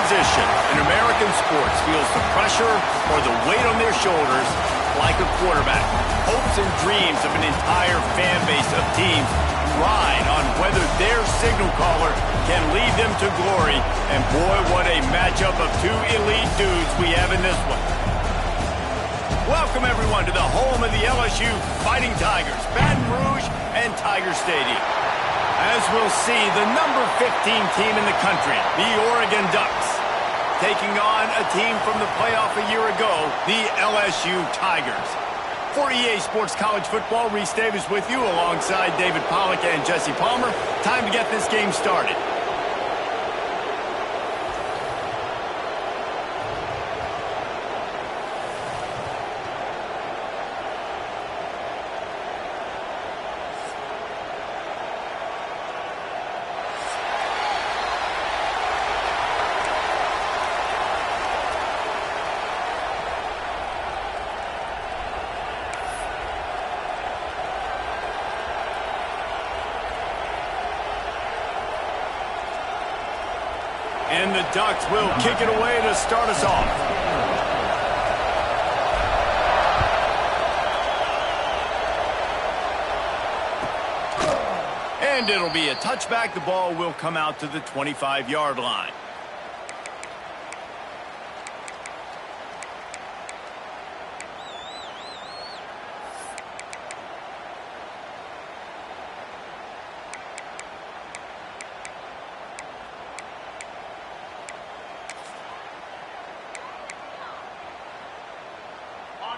position in American sports feels the pressure or the weight on their shoulders like a quarterback. Hopes and dreams of an entire fan base of teams ride on whether their signal caller can lead them to glory. And boy, what a matchup of two elite dudes we have in this one. Welcome, everyone, to the home of the LSU Fighting Tigers, Baton Rouge and Tiger Stadium. As we'll see, the number 15 team in the country, the Oregon Ducks, taking on a team from the playoff a year ago, the LSU Tigers. For EA Sports College Football, Reese Davis with you alongside David Pollack and Jesse Palmer. Time to get this game started. And the Ducks will kick it away to start us off. And it'll be a touchback. The ball will come out to the 25-yard line.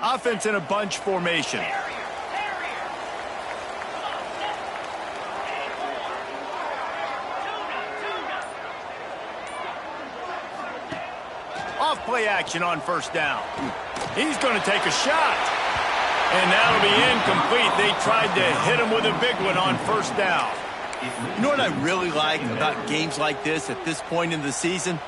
Offense in a bunch formation. Off play action on first down. He's going to take a shot. And that'll be incomplete. They tried to hit him with a big one on first down. You know what I really like about games like this at this point in the season?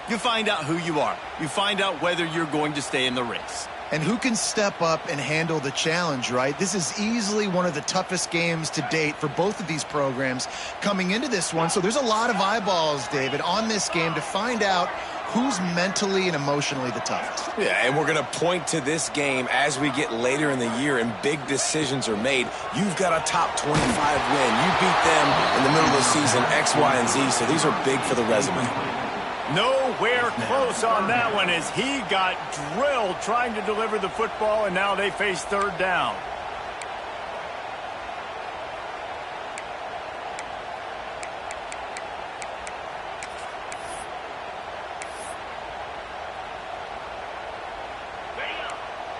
You find out who you are. You find out whether you're going to stay in the race. And who can step up and handle the challenge, right? This is easily one of the toughest games to date for both of these programs coming into this one. So there's a lot of eyeballs, David, on this game to find out who's mentally and emotionally the toughest. Yeah, and we're going to point to this game as we get later in the year and big decisions are made. You've got a top 25 win. You beat them in the middle of the season, X, Y, and Z, so these are big for the resume. Nowhere close on that one as he got drilled trying to deliver the football, and now they face third down.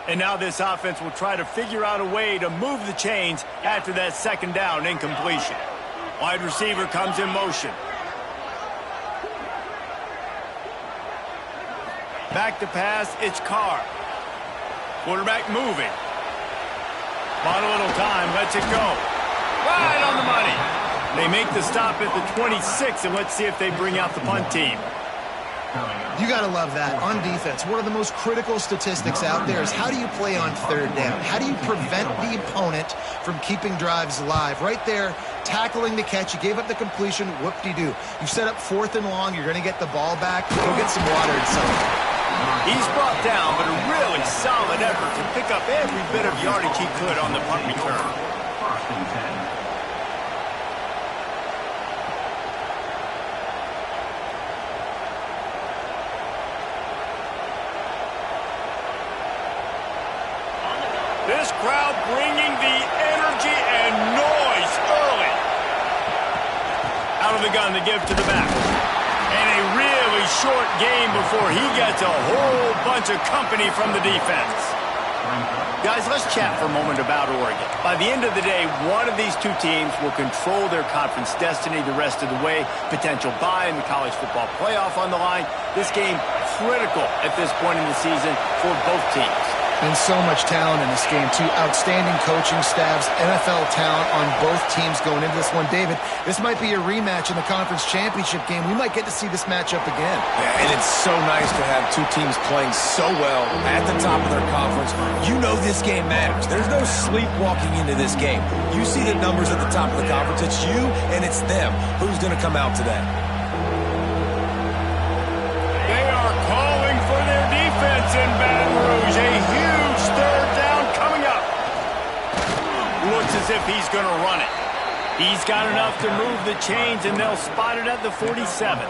And now this offense will try to figure out a way to move the chains after that second down incompletion. Wide receiver comes in motion. Back to pass, it's Carr. Quarterback moving. Bought a little time, lets it go. Right on the money. They make the stop at the 26, and let's see if they bring out the punt team. You got to love that. On defense, one of the most critical statistics out there is how do you play on third down? How do you prevent the opponent from keeping drives alive? Right there, tackling the catch. You gave up the completion. Whoop-de-doo. You set up fourth and long. You're going to get the ball back. Go get some water and something. He's brought down, but a really solid effort to pick up every bit of yardage he could on the punt return. This crowd bringing the energy and noise early. Out of the gun to give to the back. And a really short game before he gets a whole bunch of company from the defense. Guys, let's chat for a moment about Oregon. By the end of the day, one of these two teams will control their conference destiny the rest of the way. Potential bye in the college football playoff on the line. This game critical at this point in the season for both teams. And so much talent in this game, too. Outstanding coaching staffs, NFL talent on both teams going into this one. David, this might be a rematch in the conference championship game. We might get to see this matchup again. Yeah, and it's so nice to have two teams playing so well at the top of their conference. You know this game matters. There's no sleepwalking into this game. You see the numbers at the top of the conference. It's you and it's them. Who's going to come out today? he's going to run it. He's got enough to move the chains, and they'll spot it at the 47.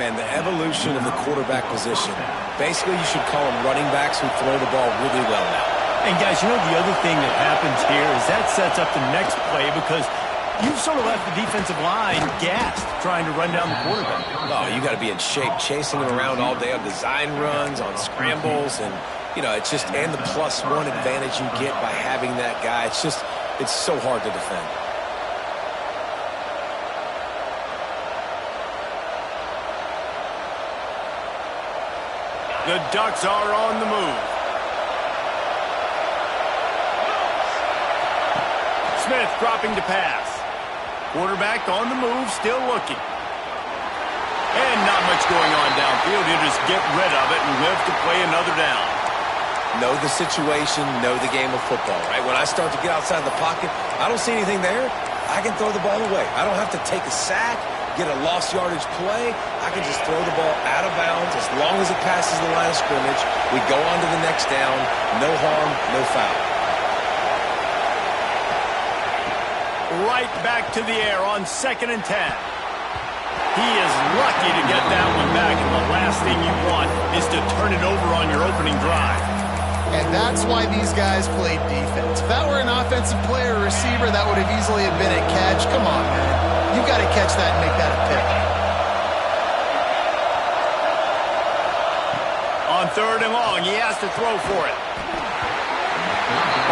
Man, the evolution of the quarterback position. Basically, you should call them running backs who throw the ball really well now. And, guys, you know the other thing that happens here is that sets up the next play because you've sort of left the defensive line gassed trying to run down the quarterback. Oh, you got to be in shape, chasing him around all day on design runs, on scrambles, and, you know, it's just, and the +1 advantage you get by having that guy. It's just, it's so hard to defend. The Ducks are on the move. Smith dropping to pass. Quarterback on the move, still looking. And not much going on downfield. He'll just get rid of it and live to play another down. Know the situation, know the game of football, right? When I start to get outside the pocket, I don't see anything there. I can throw the ball away. I don't have to take a sack, get a lost yardage play. I can just throw the ball out of bounds as long as it passes the line of scrimmage. We go on to the next down. No harm, no foul. Right back to the air on 2nd and 10. He is lucky to get that one back, and the last thing you want is to turn it over on your opening drive. And that's why these guys played defense. If that were an offensive player or receiver, that would have easily have been a catch. Come on, man. You got to catch that and make that a pick. On 3rd and long, he has to throw for it.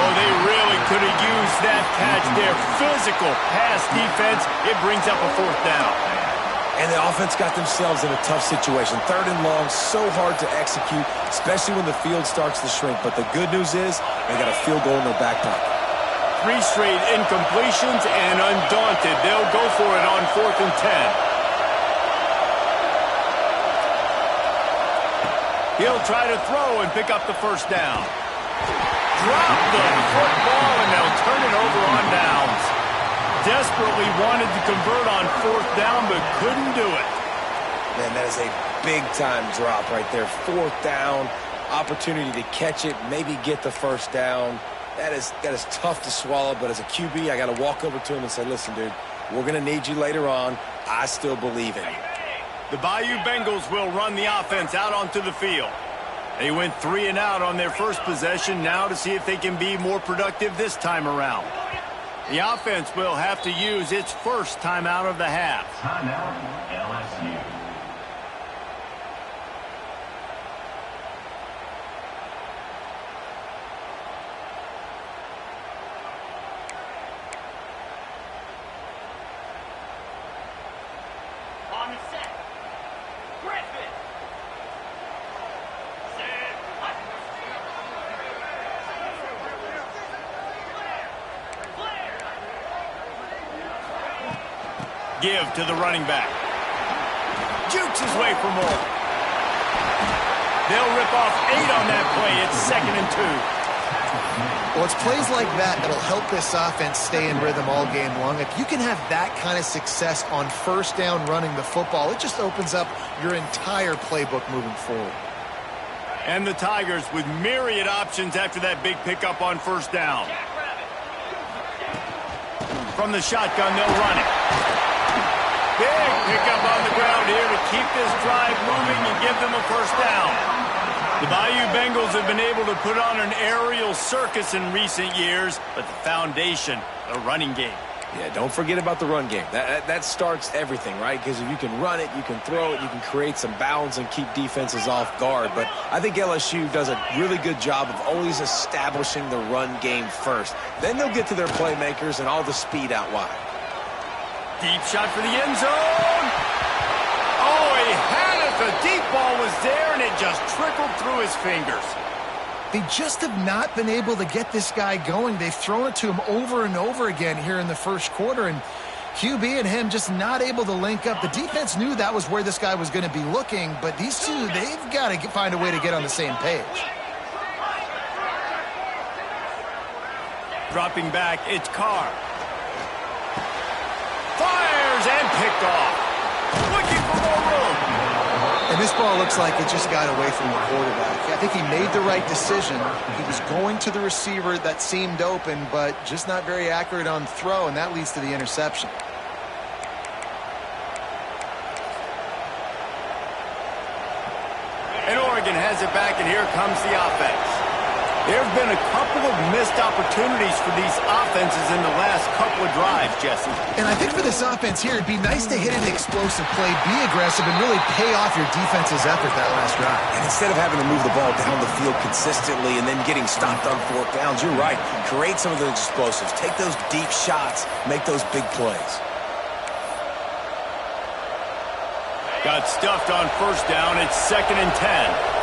Oh, they really could have used that catch there. Physical pass defense. It brings up a 4th down. And the offense got themselves in a tough situation. 3rd and long, so hard to execute, especially when the field starts to shrink. But the good news is they got a field goal in their back pocket. 3 straight incompletions, and undaunted, they'll go for it on 4th and 10. He'll try to throw and pick up the 1st down. Drop the football, and they'll turn it over on downs. Desperately wanted to convert on 4th down, but couldn't do it. Man, that is a big-time drop right there. 4th down, opportunity to catch it, maybe get the 1st down. That is tough to swallow, but as a QB, I got to walk over to him and say, listen, dude, we're going to need you later on. I still believe in you. The Bayou Bengals will run the offense out onto the field. They went 3 and out on their first possession, now to see if they can be more productive this time around. The offense will have to use its first timeout of the half. Timeout, LSU. On the set. Griffin. Set. Give to the running back. Jukes his way for more. They'll rip off 8 on that play. It's 2nd and 2. Well, it's plays like that that'll help this offense stay in rhythm all game long. If you can have that kind of success on 1st down running the football, it just opens up your entire playbook moving forward. And the Tigers with myriad options after that big pickup on 1st down. From the shotgun, they'll run it. Big pickup on the ground here to keep this drive moving and give them a 1st down. The Bayou Bengals have been able to put on an aerial circus in recent years, but the foundation, the running game. Yeah, don't forget about the run game. That starts everything, right? Because if you can run it, you can throw it, you can create some bounds and keep defenses off guard. But I think LSU does a really good job of always establishing the run game first. Then they'll get to their playmakers and all the speed out wide. Deep shot for the end zone. Oh, he had it. The deep ball was there, and it just trickled through his fingers. They just have not been able to get this guy going. They've thrown it to him over and over again here in the 1st quarter, and QB and him just not able to link up. The defense knew that was where this guy was going to be looking, but these two, they've got to find a way to get on the same page. Dropping back, it's Carr. Fires and picked off. Looking for more room. And this ball looks like it just got away from the quarterback. I think he made the right decision. He was going to the receiver that seemed open, but just not very accurate on throw, and that leads to the interception. And Oregon has it back, and here comes the offense. There have been a couple of missed opportunities for these offenses in the last couple of drives, Jesse. And I think for this offense here, it'd be nice to hit an explosive play, be aggressive, and really pay off your defense's effort that last drive. And instead of having to move the ball down the field consistently and then getting stopped on fourth downs, you're right. Create some of those explosives. Take those deep shots. Make those big plays. Got stuffed on first down. It's 2nd and 10.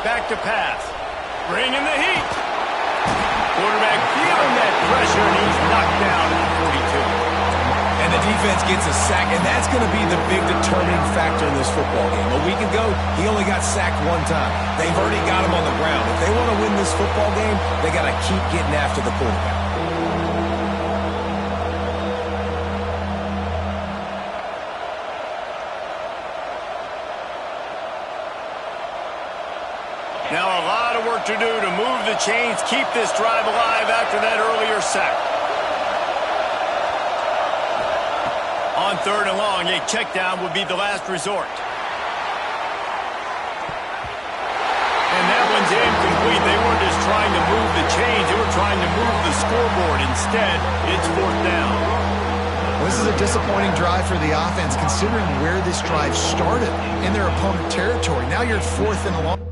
Back to pass. Bringing the heat. Quarterback feeling that pressure, and he's knocked down at the 42. And the defense gets a sack, and that's going to be the big determining factor in this football game. A week ago, he only got sacked one time. They've already got him on the ground. If they want to win this football game, they got to keep getting after the quarterback. Now a lot of work to do to move the chains, keep this drive alive after that earlier sack. On 3rd and long, a check down would be the last resort. And that one's incomplete. They weren't just trying to move the chains, they were trying to move the scoreboard. Instead, it's 4th down. This is a disappointing drive for the offense, considering where this drive started in their opponent territory. Now you're 4th and long.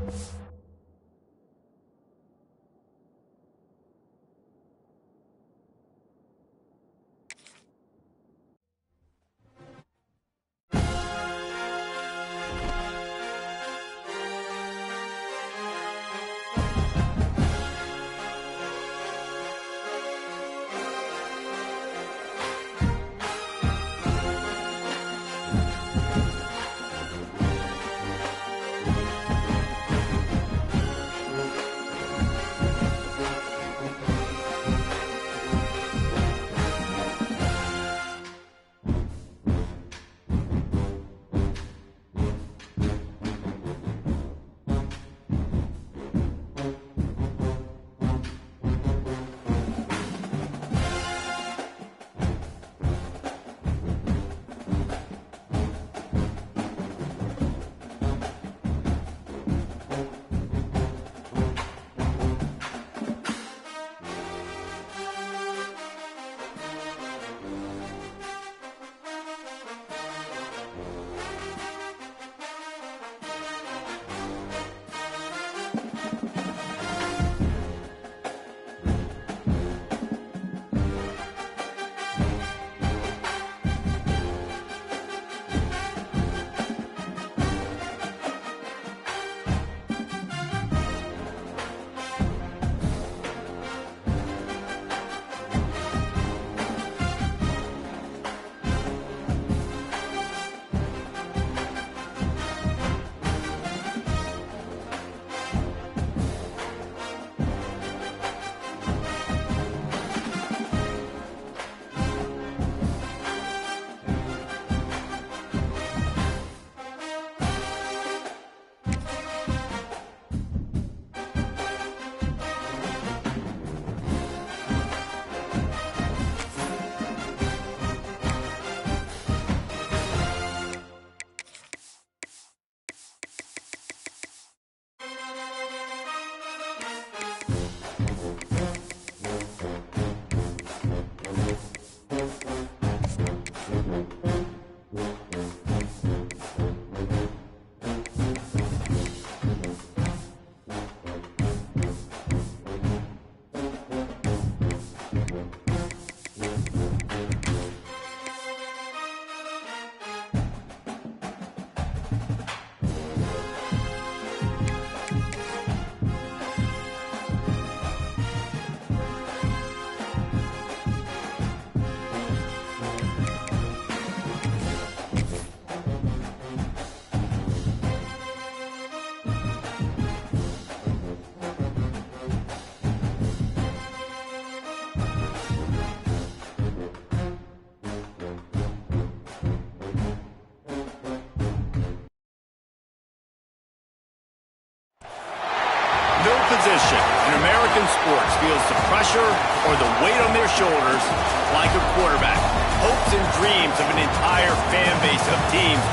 position in American sports feels the pressure or the weight on their shoulders like a quarterback. Hopes and dreams of an entire fan base of teams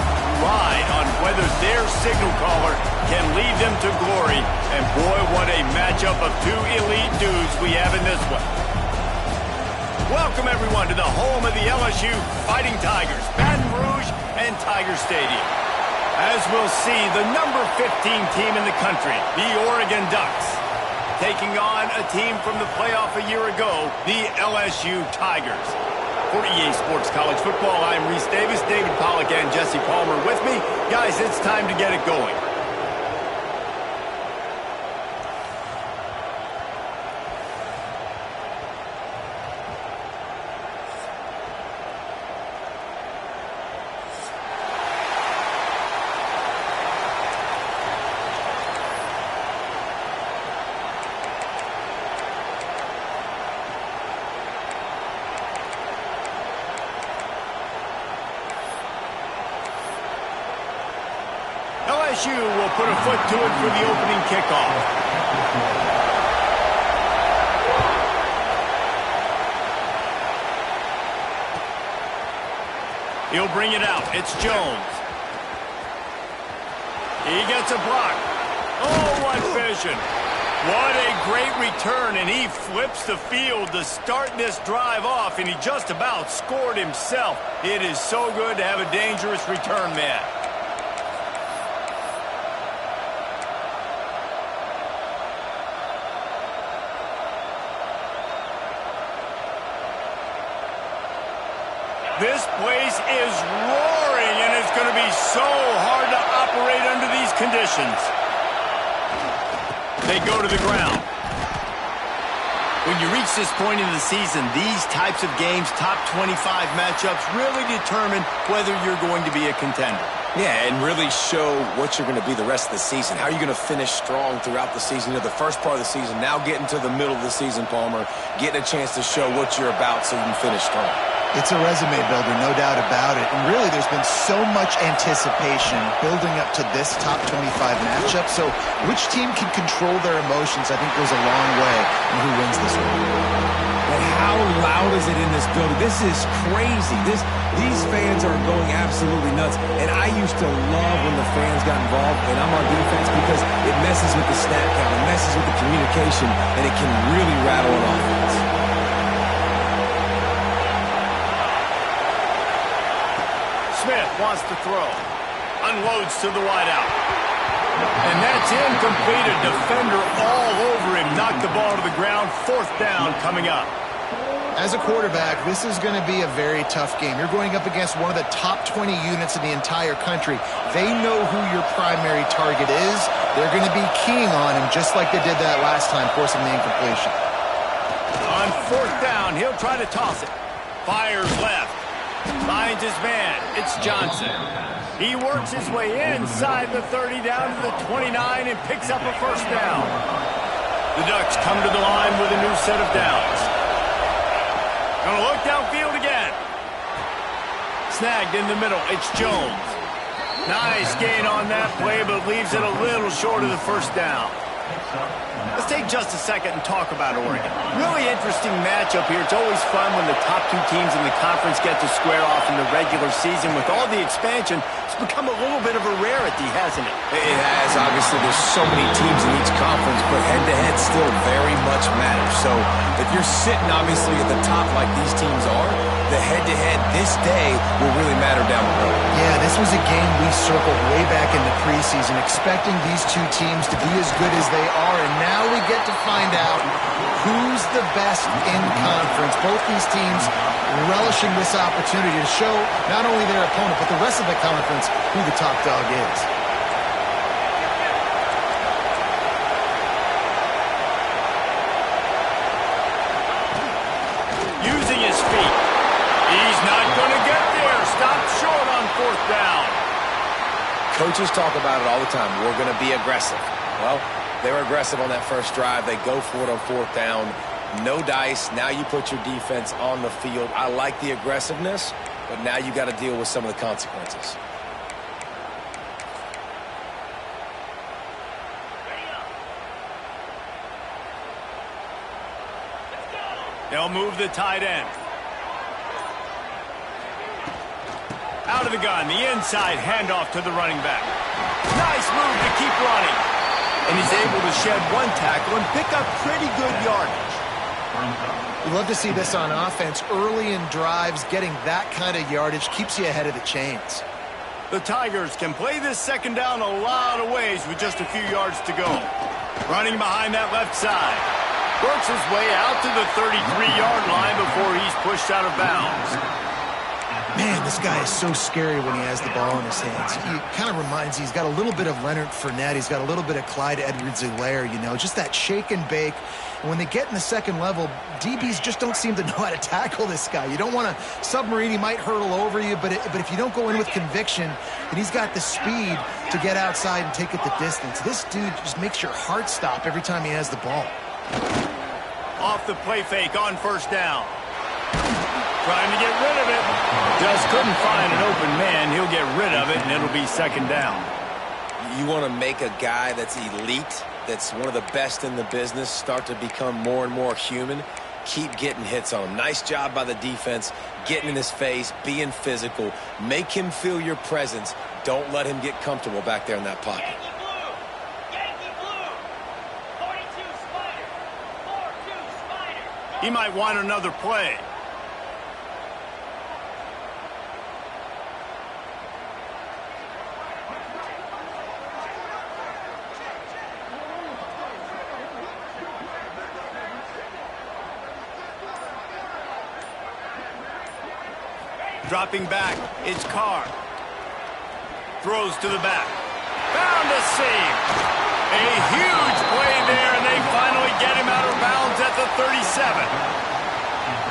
ride on whether their signal caller can lead them to glory. And boy, what a matchup of two elite dudes we have in this one. Welcome, everyone, to the home of the LSU Fighting Tigers, Baton Rouge and Tiger Stadium. As we'll see, the number 15 team in the country, the Oregon Ducks, taking on a team from the playoff a year ago, the LSU Tigers. For EA Sports College Football, I'm Reese Davis, David Pollack, and Jesse Palmer with me. Guys, it's time to get it going. LSU will put a foot to it for the opening kickoff. He'll bring it out. It's Jones. He gets a block. Oh, what vision. What a great return, and he flips the field to start this drive off, and he just about scored himself. It is so good to have a dangerous return man. This place is roaring, and it's going to be so hard to operate under these conditions. They go to the ground. When you reach this point in the season, these types of games, top 25 matchups, really determine whether you're going to be a contender. Yeah, and really show what you're going to be the rest of the season. How are you going to finish strong throughout the season? You know, the first part of the season, now getting to the middle of the season, Palmer, getting a chance to show what you're about so you can finish strong. It's a resume builder, no doubt about it. And really, there's been so much anticipation building up to this top 25 matchup. So which team can control their emotions, I think, goes a long way in who wins this one. But how loud is it in this building? This is crazy. These fans are going absolutely nuts. And I used to love when the fans got involved and I'm on defense because it messes with the snap count, it messes with the communication, and it can really rattle an offense. Smith wants to throw. Unloads to the wideout. And that's incomplete. A defender all over him. Knocked the ball to the ground. Fourth down coming up. As a quarterback, this is going to be a very tough game. You're going up against one of the top 20 units in the entire country. They know who your primary target is. They're going to be keying on him just like they did that last time, forcing the incompletion. On fourth down, he'll try to toss it. Fires left. Finds his man. It's Johnson. He works his way inside the 30 down to the 29 and picks up a first down. The Ducks come to the line with a new set of downs. Gonna look downfield again. Snagged in the middle. It's Jones. Nice gain on that play, but leaves it a little short of the first down. Let's take just a second and talk about Oregon. Really interesting matchup here. It's always fun when the top two teams in the conference get to square off in the regular season. With all the expansion, it's become a little bit of a rarity, hasn't it? It has. Obviously, there's so many teams in each conference, but head-to-head still very much matters. So if you're sitting, obviously, at the top like these teams are, the head-to-head this day will really matter down the road. Yeah, this was a game we circled way back in the preseason, expecting these two teams to be as good as they are, and now we get to find out who's the best in conference. Both these teams relishing this opportunity to show not only their opponent, but the rest of the conference who the top dog is. Using his feet. He's not going to get there. Stopped short on fourth down. Coaches talk about it all the time. We're going to be aggressive. Well, they were aggressive on that first drive. They go for it on fourth down. No dice. Now you put your defense on the field. I like the aggressiveness, but now you got to deal with some of the consequences. They'll move the tight end. Out of the gun, the inside handoff to the running back. Nice move to keep running. And he's able to shed one tackle and pick up pretty good yardage. You love to see this on offense. Early in drives, getting that kind of yardage keeps you ahead of the chains. The Tigers can play this second down a lot of ways with just a few yards to go. Running behind that left side. Works his way out to the 33-yard line before he's pushed out of bounds. Man, this guy is so scary when he has the ball in his hands. He kind of reminds you, he's got a little bit of Leonard Fournette. He's got a little bit of Clyde Edwards-Helaire, you know, just that shake and bake. And when they get in the second level, DBs just don't seem to know how to tackle this guy. You don't want to submarine. He might hurtle over you, but if you don't go in with conviction, then he's got the speed to get outside and take it the distance. This dude just makes your heart stop every time he has the ball. Off the play fake on first down. Trying to get rid of it. Just couldn't find an open man. He'll get rid of it, and it'll be second down. You want to make a guy that's elite, that's one of the best in the business, start to become more and more human. Keep getting hits on him. Nice job by the defense, getting in his face, being physical. Make him feel your presence. Don't let him get comfortable back there in that pocket. Yankee blue. 42 Spider. 4-2 Spider. He might want another play. Dropping back, it's Carr. Throws to the back. Found a seam. A huge play there, and they finally get him out of bounds at the 37.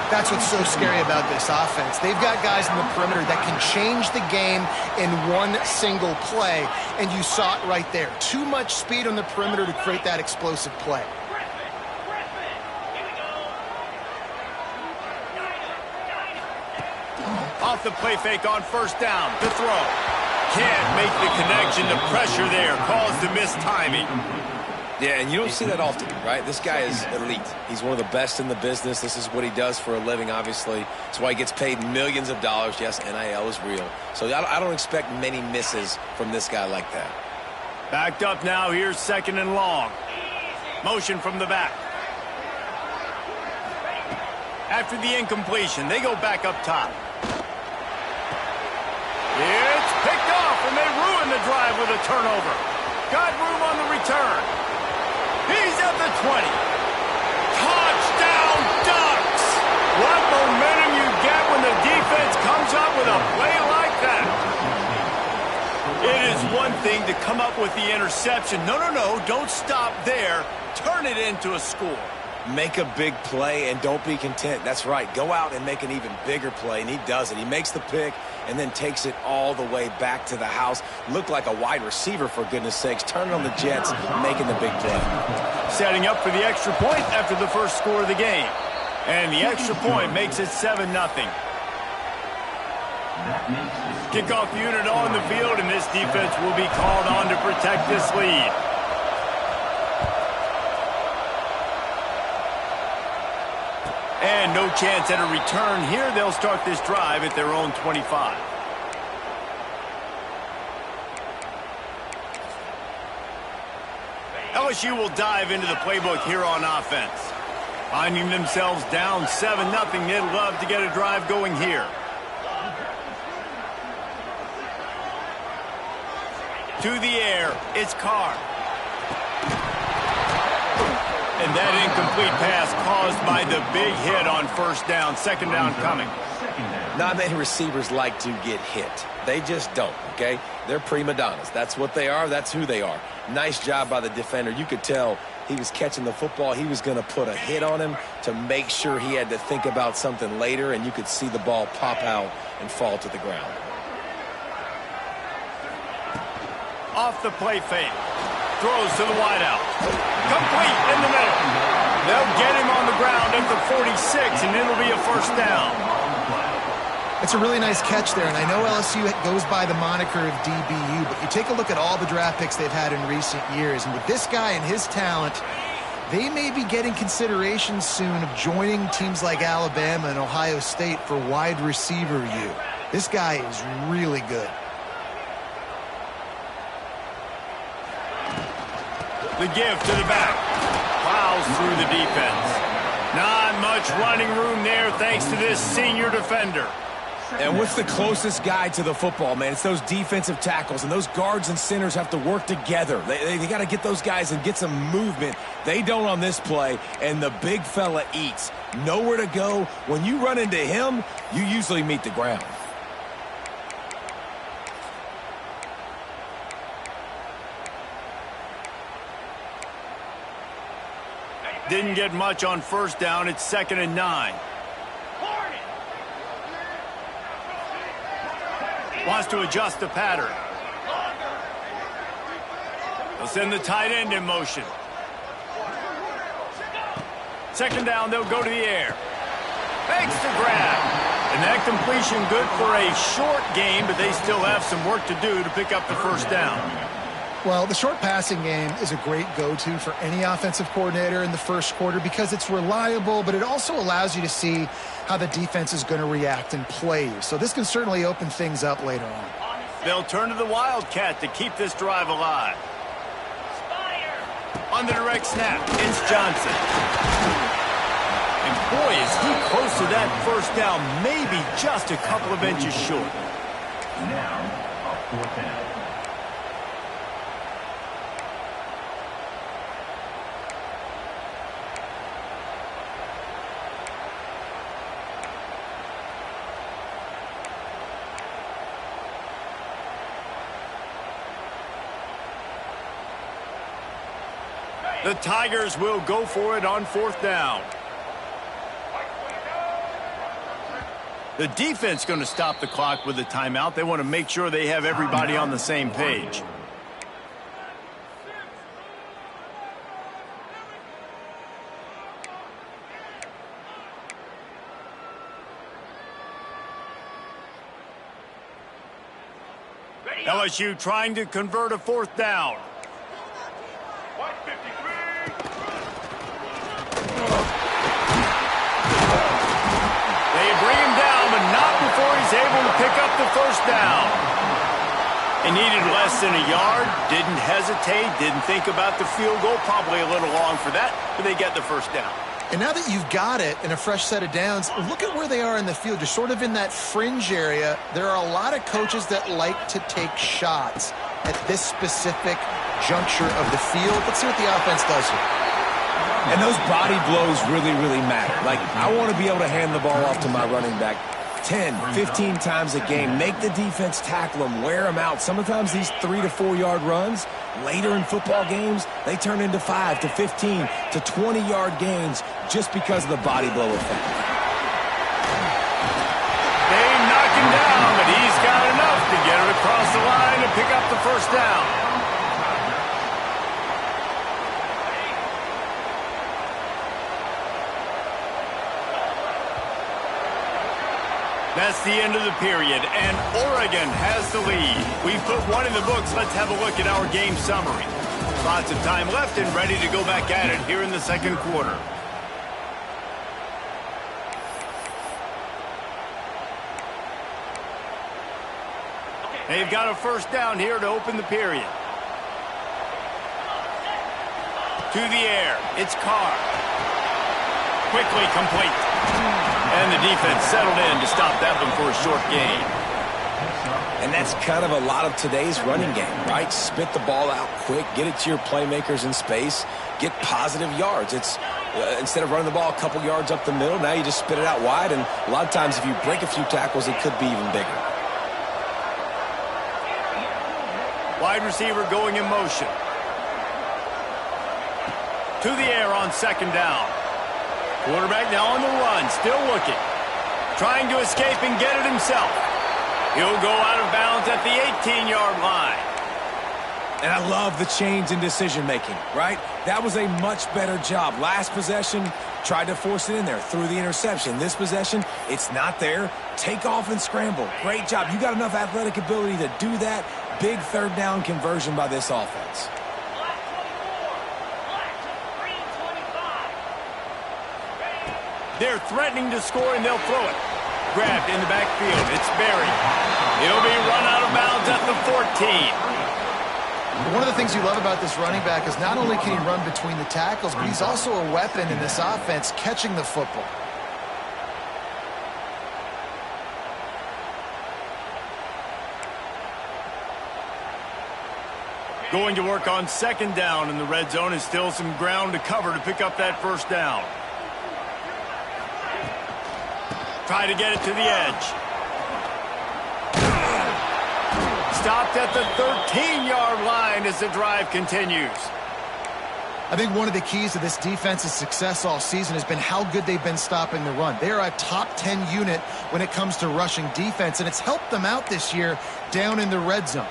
That's what's so scary about this offense. They've got guys in the perimeter that can change the game in one single play, and you saw it right there. Too much speed on the perimeter to create that explosive play. Off the play fake on first down. The throw. Can't make the connection. The pressure there caused the missed timing. Yeah, and you don't see that often, right? This guy is elite. He's one of the best in the business. This is what he does for a living, obviously. That's why he gets paid millions of dollars. Yes, NIL is real. So I don't expect many misses from this guy like that. Backed up now. Here's second and long. Motion from the back. After the incompletion, they go back up top. It's picked off, and they ruin the drive with a turnover. Got room on the return. He's at the 20. Touchdown, Ducks! What momentum you get when the defense comes up with a play like that. It is one thing to come up with the interception. No, don't stop there. Turn it into a score. Make a big play and don't be content. That's right. Go out and make an even bigger play, and he does it. He makes the pick and then takes it all the way back to the house. Looked like a wide receiver, for goodness sakes. Turning on the Jets, making the big play. Setting up for the extra point after the first score of the game. And the extra point makes it 7-0. Kickoff unit on the field, and this defense will be called on to protect this lead. And no chance at a return here. They'll start this drive at their own 25. LSU will dive into the playbook here on offense. Finding themselves down 7-0, they'd love to get a drive going here. To the air, it's Carr. And that incomplete pass caused by the big hit on first down. Second down coming. Not many receivers like to get hit. They just don't, okay? They're prima donnas. That's what they are. That's who they are. Nice job by the defender. You could tell he was catching the football. He was going to put a hit on him to make sure he had to think about something later, and you could see the ball pop out and fall to the ground. Off the play fake. Throws to the wideout. Complete in the middle. They'll get him on the ground at the 46, and it'll be a first down. It's a really nice catch there, and I know LSU goes by the moniker of DBU, but you take a look at all the draft picks they've had in recent years, and with this guy and his talent, they may be getting consideration soon of joining teams like Alabama and Ohio State for wide receiver U. This guy is really good. The give to the back. Plows through the defense. Not much running room there thanks to this senior defender. And what's the closest guy to the football, man? It's those defensive tackles, and those guards and centers have to work together. They got to get those guys and get some movement. They don't on this play, and the big fella eats. Nowhere to go. When you run into him, you usually meet the ground. Didn't get much on first down. It's 2nd and 9. Wants to adjust the pattern. They'll send the tight end in motion. 2nd down, they'll go to the air. Makes the grab. And that completion good for a short game, but they still have some work to do to pick up the first down. Well, the short passing game is a great go-to for any offensive coordinator in the first quarter because it's reliable, but it also allows you to see how the defense is going to react and play you. So this can certainly open things up later on. They'll turn to the Wildcat to keep this drive alive. On the direct snap, it's Johnson. And boy, is he close to that first down, maybe just a couple of inches short. Now, a 4th down. The Tigers will go for it on 4th down. The defense going to stop the clock with a timeout. They want to make sure they have everybody on the same page. LSU trying to convert a 4th down. Able to pick up the first down. He needed less than a yard, didn't hesitate, didn't think about the field goal, probably a little long for that, but they get the first down. And now that you've got it in a fresh set of downs, look at where they are in the field. You're sort of in that fringe area. There are a lot of coaches that like to take shots at this specific juncture of the field. Let's see what the offense does here. And those body blows really, really matter. Like, I want to be able to hand the ball off to my running back 10, 15 times a game. Make the defense tackle them, wear them out. Sometimes these 3 to 4 yard runs, later in football games, they turn into 5 to 15 to 20 yard gains just because of the body blow effect. They knock him down, but he's got enough to get it across the line and pick up the first down. That's the end of the period, and Oregon has the lead. We've put one in the books. Let's have a look at our game summary. Lots of time left and ready to go back at it here in the second quarter. They've got a first down here to open the period. To the air, it's Carr. Quickly complete. And the defense settled in to stop that one for a short gain. And that's kind of a lot of today's running game, right? Spit the ball out quick, get it to your playmakers in space, get positive yards. It's instead of running the ball a couple yards up the middle, now you just spit it out wide, and a lot of times if you break a few tackles, it could be even bigger. Wide receiver going in motion. To the air on second down. Quarterback now on the run, still looking. Trying to escape and get it himself. He'll go out of bounds at the 18-yard line. And I love the change in decision-making, right? That was a much better job. Last possession, tried to force it in there, threw the interception. This possession, it's not there. Take off and scramble. Great job. You got enough athletic ability to do that. Big third down conversion by this offense. Black 24, black green 24. They're threatening to score, and they'll throw it. Grabbed in the backfield. It's buried. He'll be run out of bounds at the 14. One of the things you love about this running back is not only can he run between the tackles, but he's also a weapon in this offense catching the football. Going to work on second down in the red zone, is still some ground to cover to pick up that first down. Try to get it to the edge. Stopped at the 13-yard line as the drive continues. I think one of the keys to this defense's success all season has been how good they've been stopping the run. They are a top 10 unit when it comes to rushing defense, and it's helped them out this year down in the red zone.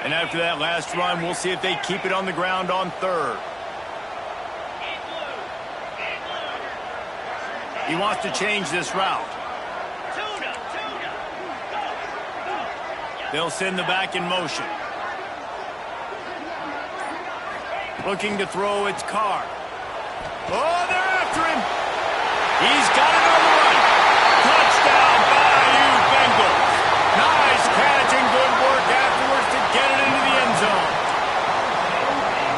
And after that last run, we'll see if they keep it on the ground on third. He wants to change this route. They'll send the back in motion. Looking to throw, it's Carr. Oh, they're after him. He's got it on the run. Touchdown, Bayou Bengals. Nice catch and good work afterwards to get it into the end zone.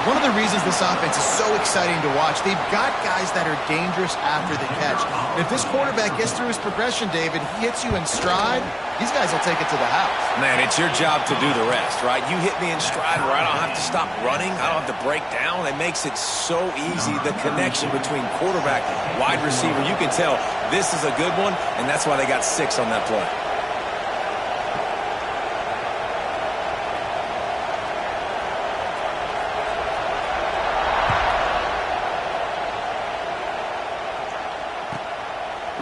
One of the reasons this offense is so exciting to watch, they've got guys that are dangerous after the catch. And if this quarterback gets through his progression, David, he hits you in stride, these guys will take it to the house. Man, it's your job to do the rest, right? You hit me in stride where I don't have to stop running. I don't have to break down. It makes it so easy, the connection between quarterback, wide receiver. You can tell this is a good one, and that's why they got 6 on that play.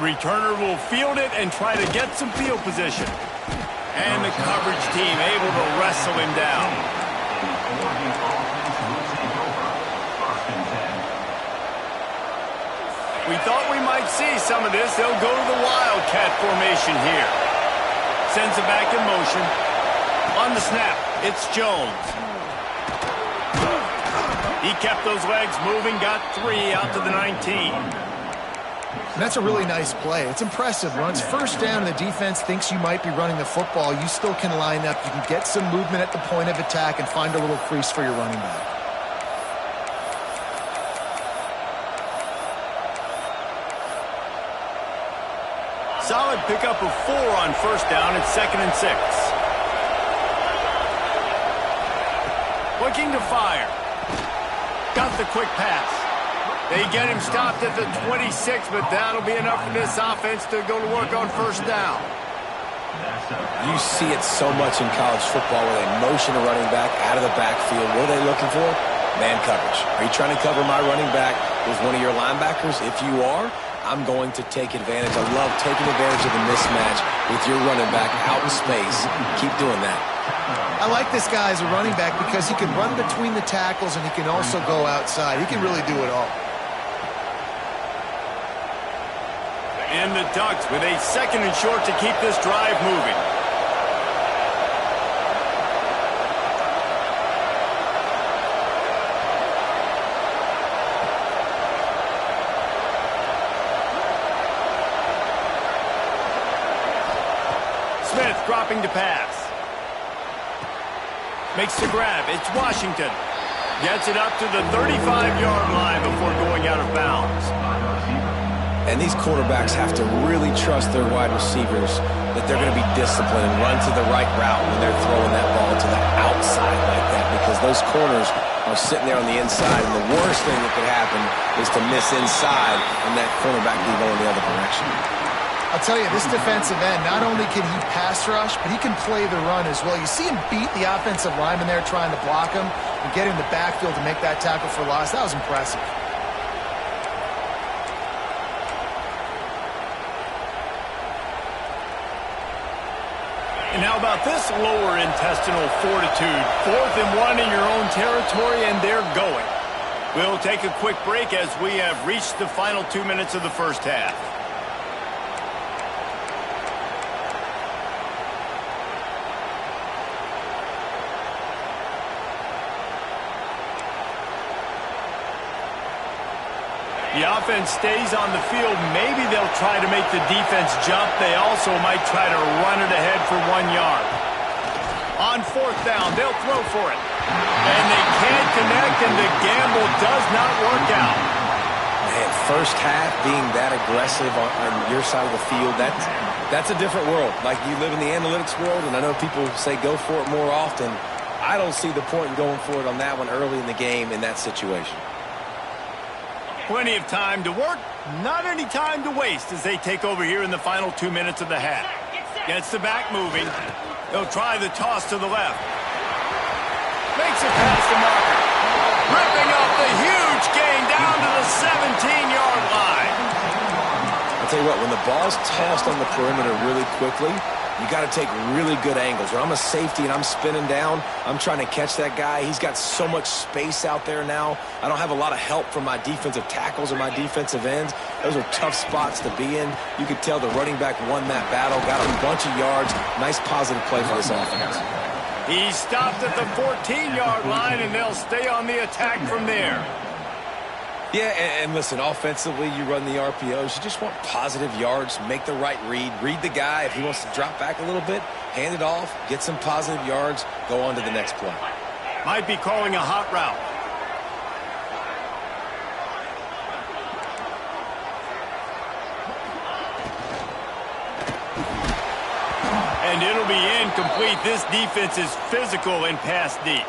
Returner will field it and try to get some field position. And the coverage team able to wrestle him down. We thought we might see some of this. They'll go to the Wildcat formation here. Sends it back in motion. On the snap, it's Jones. He kept those legs moving, got 3 out to the 19. And that's a really nice play. It's impressive. Runs first down, and the defense thinks you might be running the football. You still can line up. You can get some movement at the point of attack and find a little crease for your running back. Solid pickup of 4 on first down. It's 2nd and 6. Looking to fire. Got the quick pass. They get him stopped at the 26, but that'll be enough for this offense to go to work on first down. You see it so much in college football where they motion a running back out of the backfield. What are they looking for? Man coverage. Are you trying to cover my running back with one of your linebackers? If you are, I'm going to take advantage. I love taking advantage of the mismatch with your running back out in space. Keep doing that. I like this guy as a running back because he can run between the tackles and he can also go outside. He can really do it all. And the Ducks with a 2nd and short to keep this drive moving. Smith dropping to pass. Makes the grab. It's Washington. Gets it up to the 35-yard line before going out of bounds. And these quarterbacks have to really trust their wide receivers that they're going to be disciplined and run to the right route when they're throwing that ball to the outside like that, because those corners are sitting there on the inside, and the worst thing that could happen is to miss inside and that cornerback be going the other direction. I'll tell you, this defensive end, not only can he pass rush, but he can play the run as well. You see him beat the offensive lineman there trying to block him and get in the backfield to make that tackle for loss. That was impressive. And how about this lower intestinal fortitude? 4th and 1 in your own territory, and they're going. We'll take a quick break as we have reached the final 2 minutes of the first half. The offense stays on the field. Maybe they'll try to make the defense jump. They also might try to run it ahead for 1 yard. On 4th down, they'll throw for it. And they can't connect, and the gamble does not work out. Man, first half being that aggressive on your side of the field, that's a different world. Like, you live in the analytics world, and I know people say go for it more often. I don't see the point in going for it on that one early in the game in that situation. Plenty of time to work, not any time to waste as they take over here in the final 2 minutes of the half. Gets the back moving. They'll try the toss to the left. Makes it past the marker. Ripping up the huge gain down to the 17-yard line. I'll tell you what, when the ball's tossed on the perimeter really quickly, you got to take really good angles. When I'm a safety and I'm spinning down, I'm trying to catch that guy. He's got so much space out there now. I don't have a lot of help from my defensive tackles or my defensive ends. Those are tough spots to be in. You could tell the running back won that battle, got a bunch of yards. Nice positive play for this offense. He stopped at the 14-yard line, and they'll stay on the attack from there. Yeah, and listen, offensively, you run the RPOs. You just want positive yards, make the right read the guy. If he wants to drop back a little bit, hand it off, get some positive yards, go on to the next play. Might be calling a hot route. And it'll be incomplete. This defense is physical and pass deep.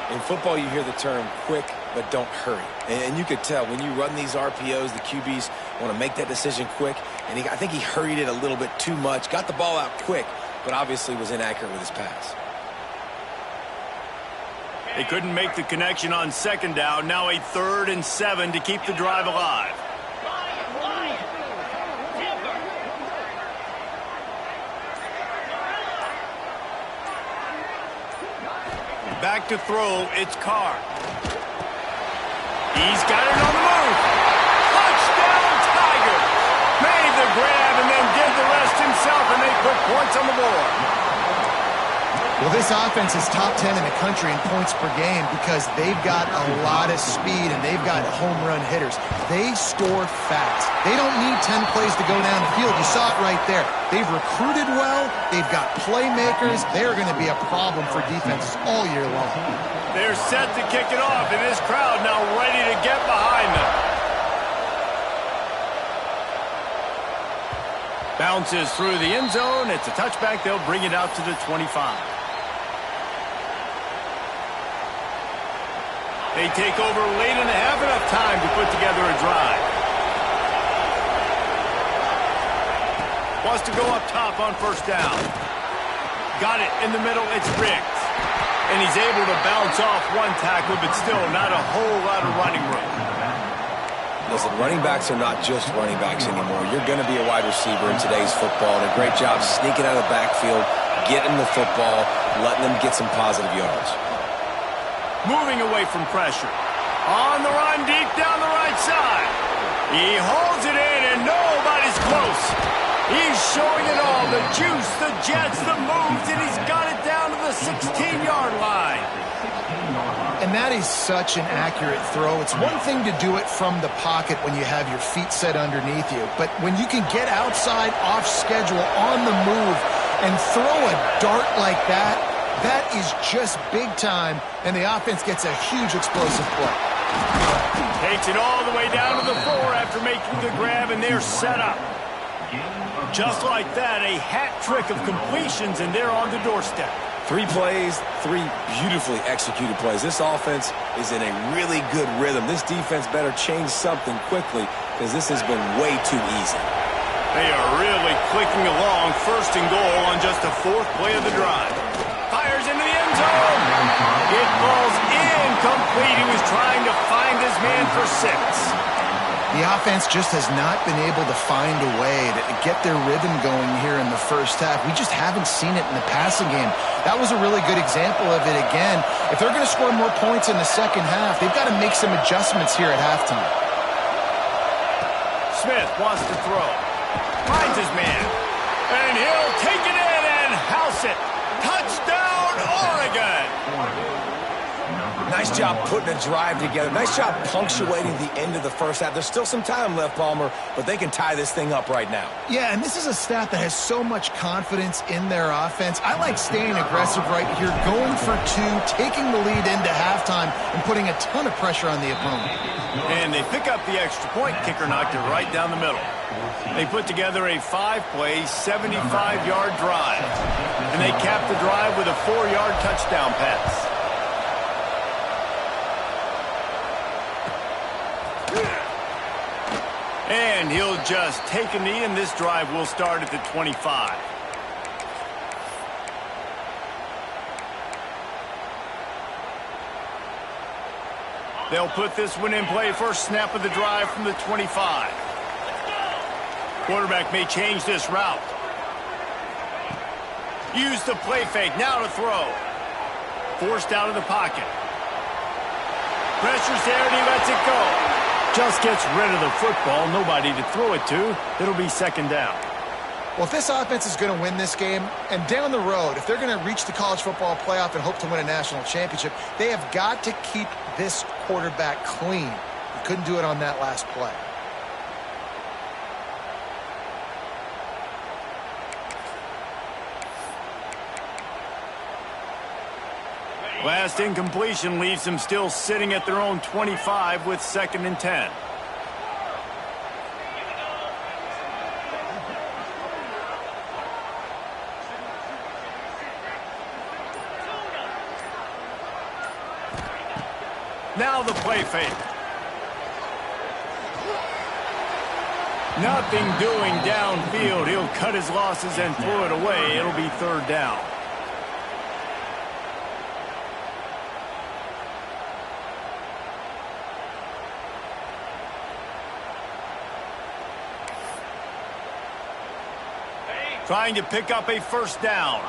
In football, you hear the term quick, but don't hurry. And you could tell when you run these RPOs, the QBs want to make that decision quick. And I think he hurried it a little bit too much. Got the ball out quick, but obviously was inaccurate with his pass. They couldn't make the connection on 2nd down. Now a 3rd and 7 to keep the drive alive. Back to throw, it's Carr. He's got it on the move. Touchdown, Tiger. Made the grab and then did the rest himself, and they put points on the board. Well, this offense is top 10 in the country in points per game because they've got a lot of speed and they've got home run hitters. They score fast. They don't need 10 plays to go down the field. You saw it right there. They've recruited well. They've got playmakers. They're going to be a problem for defenses all year long. They're set to kick it off, and this crowd now ready to get behind them. Bounces through the end zone. It's a touchback. They'll bring it out to the 25. They take over late in the half, enough time to put together a drive. Wants to go up top on 1st down. Got it in the middle. It's Riggs. And he's able to bounce off one tackle, but still not a whole lot of running room. Listen, running backs are not just running backs anymore. You're going to be a wide receiver in today's football, and a great job sneaking out of the backfield, getting the football, letting them get some positive yards. Moving away from pressure. On the run, deep down the right side. He holds it in, and nobody's close. He's showing it all, the juice, the jets, the moves, and he's got it down to the 16-yard line. And that is such an accurate throw. It's one thing to do it from the pocket when you have your feet set underneath you, but when you can get outside, off schedule, on the move, and throw a dart like that, that is just big time, and the offense gets a huge explosive play. Takes it all the way down to the 4 after making the grab, and they're set up. Just like that, a hat trick of completions, and they're on the doorstep. 3 plays, 3 beautifully executed plays. This offense is in a really good rhythm. This defense better change something quickly because this has been way too easy. They are really clicking along, 1st and goal on just the 4th play of the drive. Fires into the end zone. It falls incomplete. He was trying to find his man for 6. The offense just has not been able to find a way to get their rhythm going here in the 1st half. We just haven't seen it in the passing game. That was a really good example of it again. If they're going to score more points in the 2nd half, they've got to make some adjustments here at halftime. Smith wants to throw. Finds his man. And he'll take it in and house it. Touchdown, Oregon! Nice job putting a drive together. Nice job punctuating the end of the first half. There's still some time left, Palmer, but they can tie this thing up right now. Yeah, and this is a staff that has so much confidence in their offense. I like staying aggressive right here, going for two, taking the lead into halftime, and putting a ton of pressure on the opponent. And they pick up the extra point. Kicker knocked it right down the middle. They put together a 5-play, 75-yard drive. And they capped the drive with a 4-yard touchdown pass. And he'll just take a knee, and this drive will start at the 25. They'll put this one in play. First snap of the drive from the 25. Quarterback may change this route. Use the play fake. Now to throw. Forced out of the pocket. Pressure's there, and he lets it go. Just gets rid of the football. Nobody to throw it to. It'll be second down. Well, if this offense is going to win this game, and down the road, if they're going to reach the college football playoff and hope to win a national championship, they have got to keep this quarterback clean. He couldn't do it on that last play. Last incompletion leaves them still sitting at their own 25 with 2nd and 10. Now the play fake. Nothing doing downfield. He'll cut his losses and throw it away. It'll be third down. Trying to pick up a first down.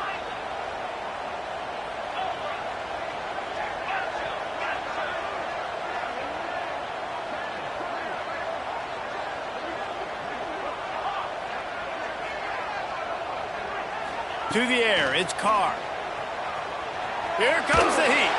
To the air, it's Carr. Here comes the heat.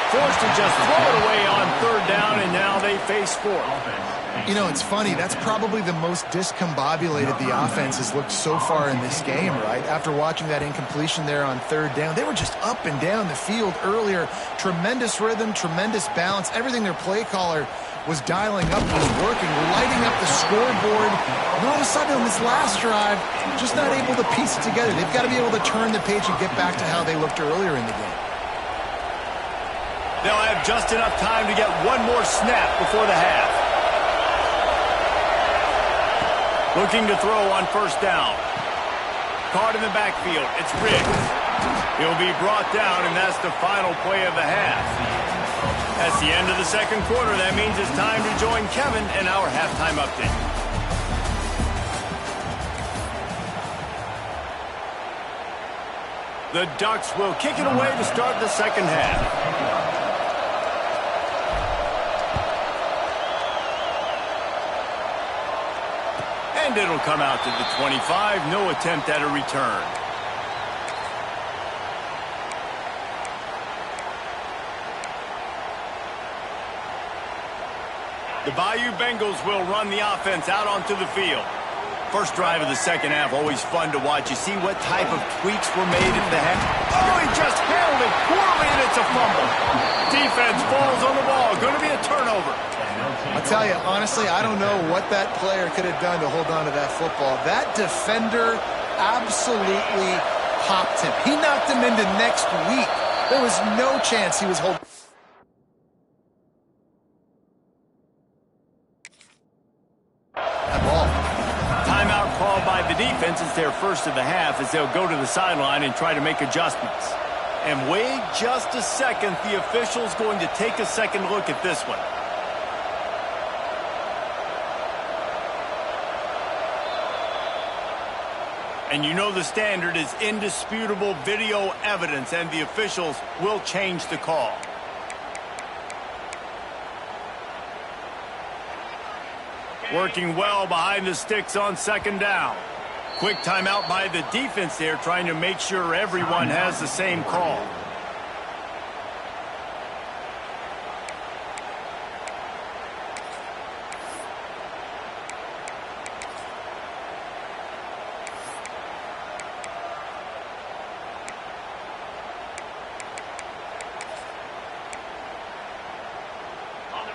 Forced to just throw it away on third down, and now they face fourth. You know, it's funny. That's probably the most discombobulated the offense has looked so far in this game, right? After watching that incompletion there on third down, they were just up and down the field earlier. Tremendous rhythm, tremendous balance. Everything their play caller was dialing up was working, lighting up the scoreboard. And all of a sudden on this last drive, just not able to piece it together. They've got to be able to turn the page and get back to how they looked earlier in the game. They'll have just enough time to get one more snap before the half. Looking to throw on first down. Caught in the backfield. It's Riggs. He'll be brought down, and that's the final play of the half. That's the end of the second quarter. That means it's time to join Kevin in our halftime update. The Ducks will kick it away to start the second half. And it'll come out to the 25. No attempt at a return. The Bayou Bengals will run the offense out onto the field. First drive of the second half, always fun to watch. You see what type of tweaks were made at the half. Oh, he just handled it poorly, and it's a fumble. Defense falls on the ball. Going to be a turnover. I'll tell you, honestly, I don't know what that player could have done to hold on to that football. That defender absolutely popped him. He knocked him into next week. There was no chance he was holding. That ball. Timeout called by the defense. It's their first of the half as they'll go to the sideline and try to make adjustments. And wait just a second. The official's going to take a second look at this one. And you know the standard is indisputable video evidence, and the officials will change the call. Working well behind the sticks on second down. Quick timeout by the defense there, trying to make sure everyone has the same call.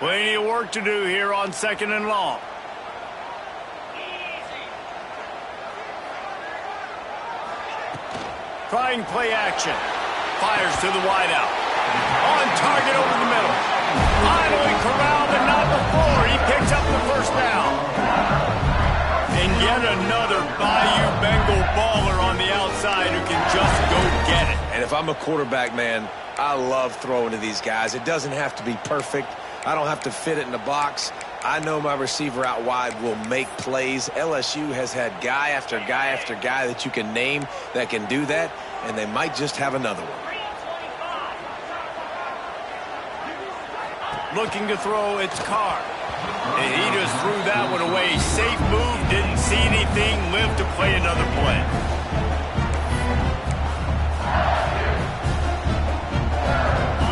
Plenty of work to do here on 2nd and long. Trying play action. Fires to the wideout. On target over the middle. Finally corralled, but not before. He picks up the first down. And yet another Bayou Bengal baller on the outside who can just go get it. And if I'm a quarterback, man, I love throwing to these guys. It doesn't have to be perfect. I don't have to fit it in the box. I know my receiver out wide will make plays. LSU has had guy after guy after guy that you can name that can do that, and they might just have another one. Looking to throw, it's Carr. And he just threw that one away. Safe move, didn't see anything, lived to play another play.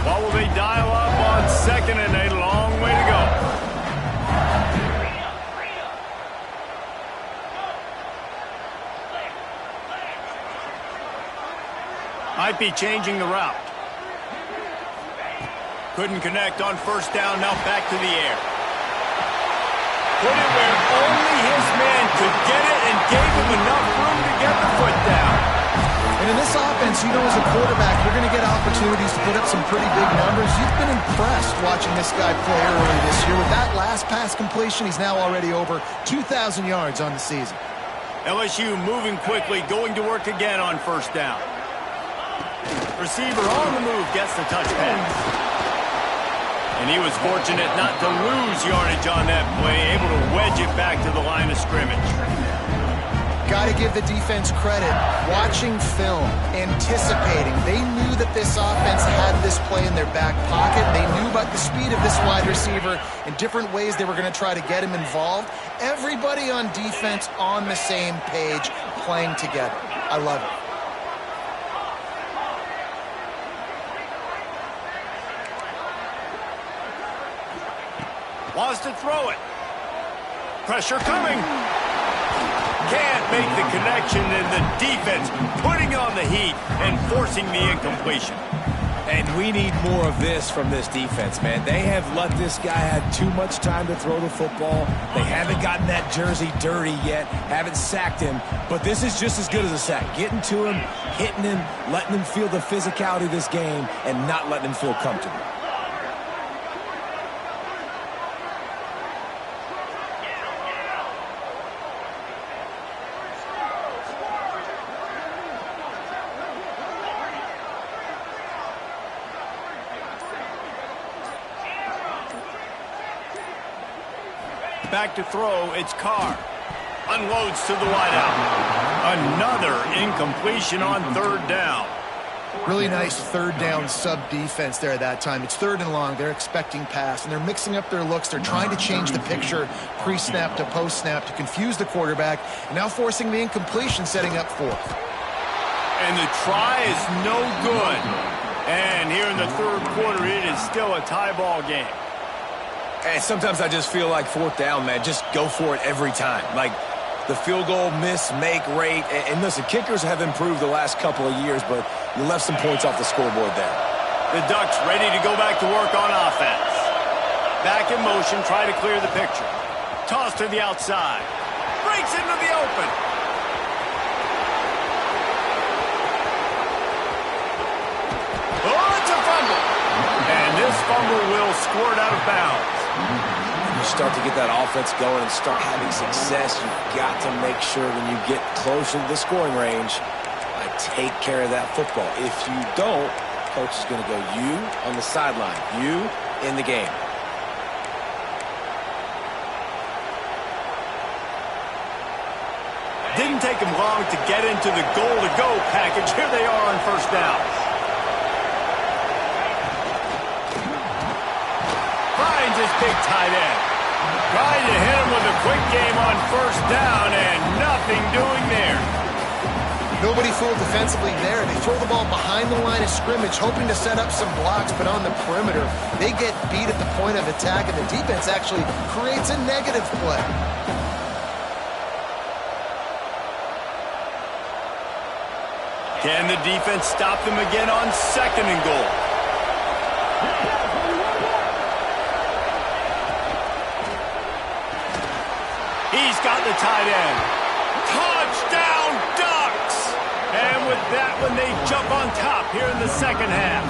What will they dial up on 2nd and a long way to go? Might be changing the route. Couldn't connect on 1st down, now back to the air. Put it where only his man could get it and gave him enough room to get the foot down. And in this offense, you know, as a quarterback, you're going to get opportunities to put up some pretty big numbers. You've been impressed watching this guy play early this year. With that last pass completion, he's now already over 2,000 yards on the season. LSU moving quickly, going to work again on 1st down. Receiver on the move, gets the touch pass. And he was fortunate not to lose yardage on that play, able to wedge it back to the line of scrimmage. Got to give the defense credit. Watching film, anticipating. They knew that this offense had this play in their back pocket. They knew about the speed of this wide receiver and different ways they were going to try to get him involved. Everybody on defense on the same page, playing together. I love it. Wants to throw it. Pressure coming. Can't make the connection, and the defense putting on the heat and forcing the incompletion. And we need more of this from this defense, man. They have let this guy have too much time to throw the football. They haven't gotten that jersey dirty yet, haven't sacked him. But this is just as good as a sack. Getting to him, hitting him, letting him feel the physicality of this game, and not letting him feel comfortable. Back to throw, it's Carr. Unloads to the wideout. Another incompletion on 3rd down. Really nice 3rd down sub-defense there that time. It's 3rd and long. They're expecting pass, and they're mixing up their looks. They're trying to change the picture pre-snap to post-snap to confuse the quarterback, and now forcing the incompletion, setting up 4th. And the try is no good. And here in the 3rd quarter, it is still a tie ball game. And sometimes I just feel like 4th down, man. Just go for it every time. Like the field goal miss-make rate. And listen, kickers have improved the last couple of years, but you left some points off the scoreboard there. The Ducks ready to go back to work on offense. Back in motion, try to clear the picture. Toss to the outside. Breaks into the open. Oh, it's a fumble. And this fumble will squirt out of bounds. You start to get that offense going and start having success, you've got to make sure when you get closer to the scoring range, take care of that football. If you don't, coach is going to go, you on the sideline, you in the game. Didn't take him long to get into the goal-to-go package. Here they are on 1st down. Finds his big tight end. Trying to hit him with a quick game on 1st down, and nothing doing there. Nobody fooled defensively there. They throw the ball behind the line of scrimmage, hoping to set up some blocks, but on the perimeter, they get beat at the point of attack, and the defense actually creates a negative play. Can the defense stop them again on 2nd and goal? the tight end. Touchdown Ducks! And with that one, they jump on top here in the second half.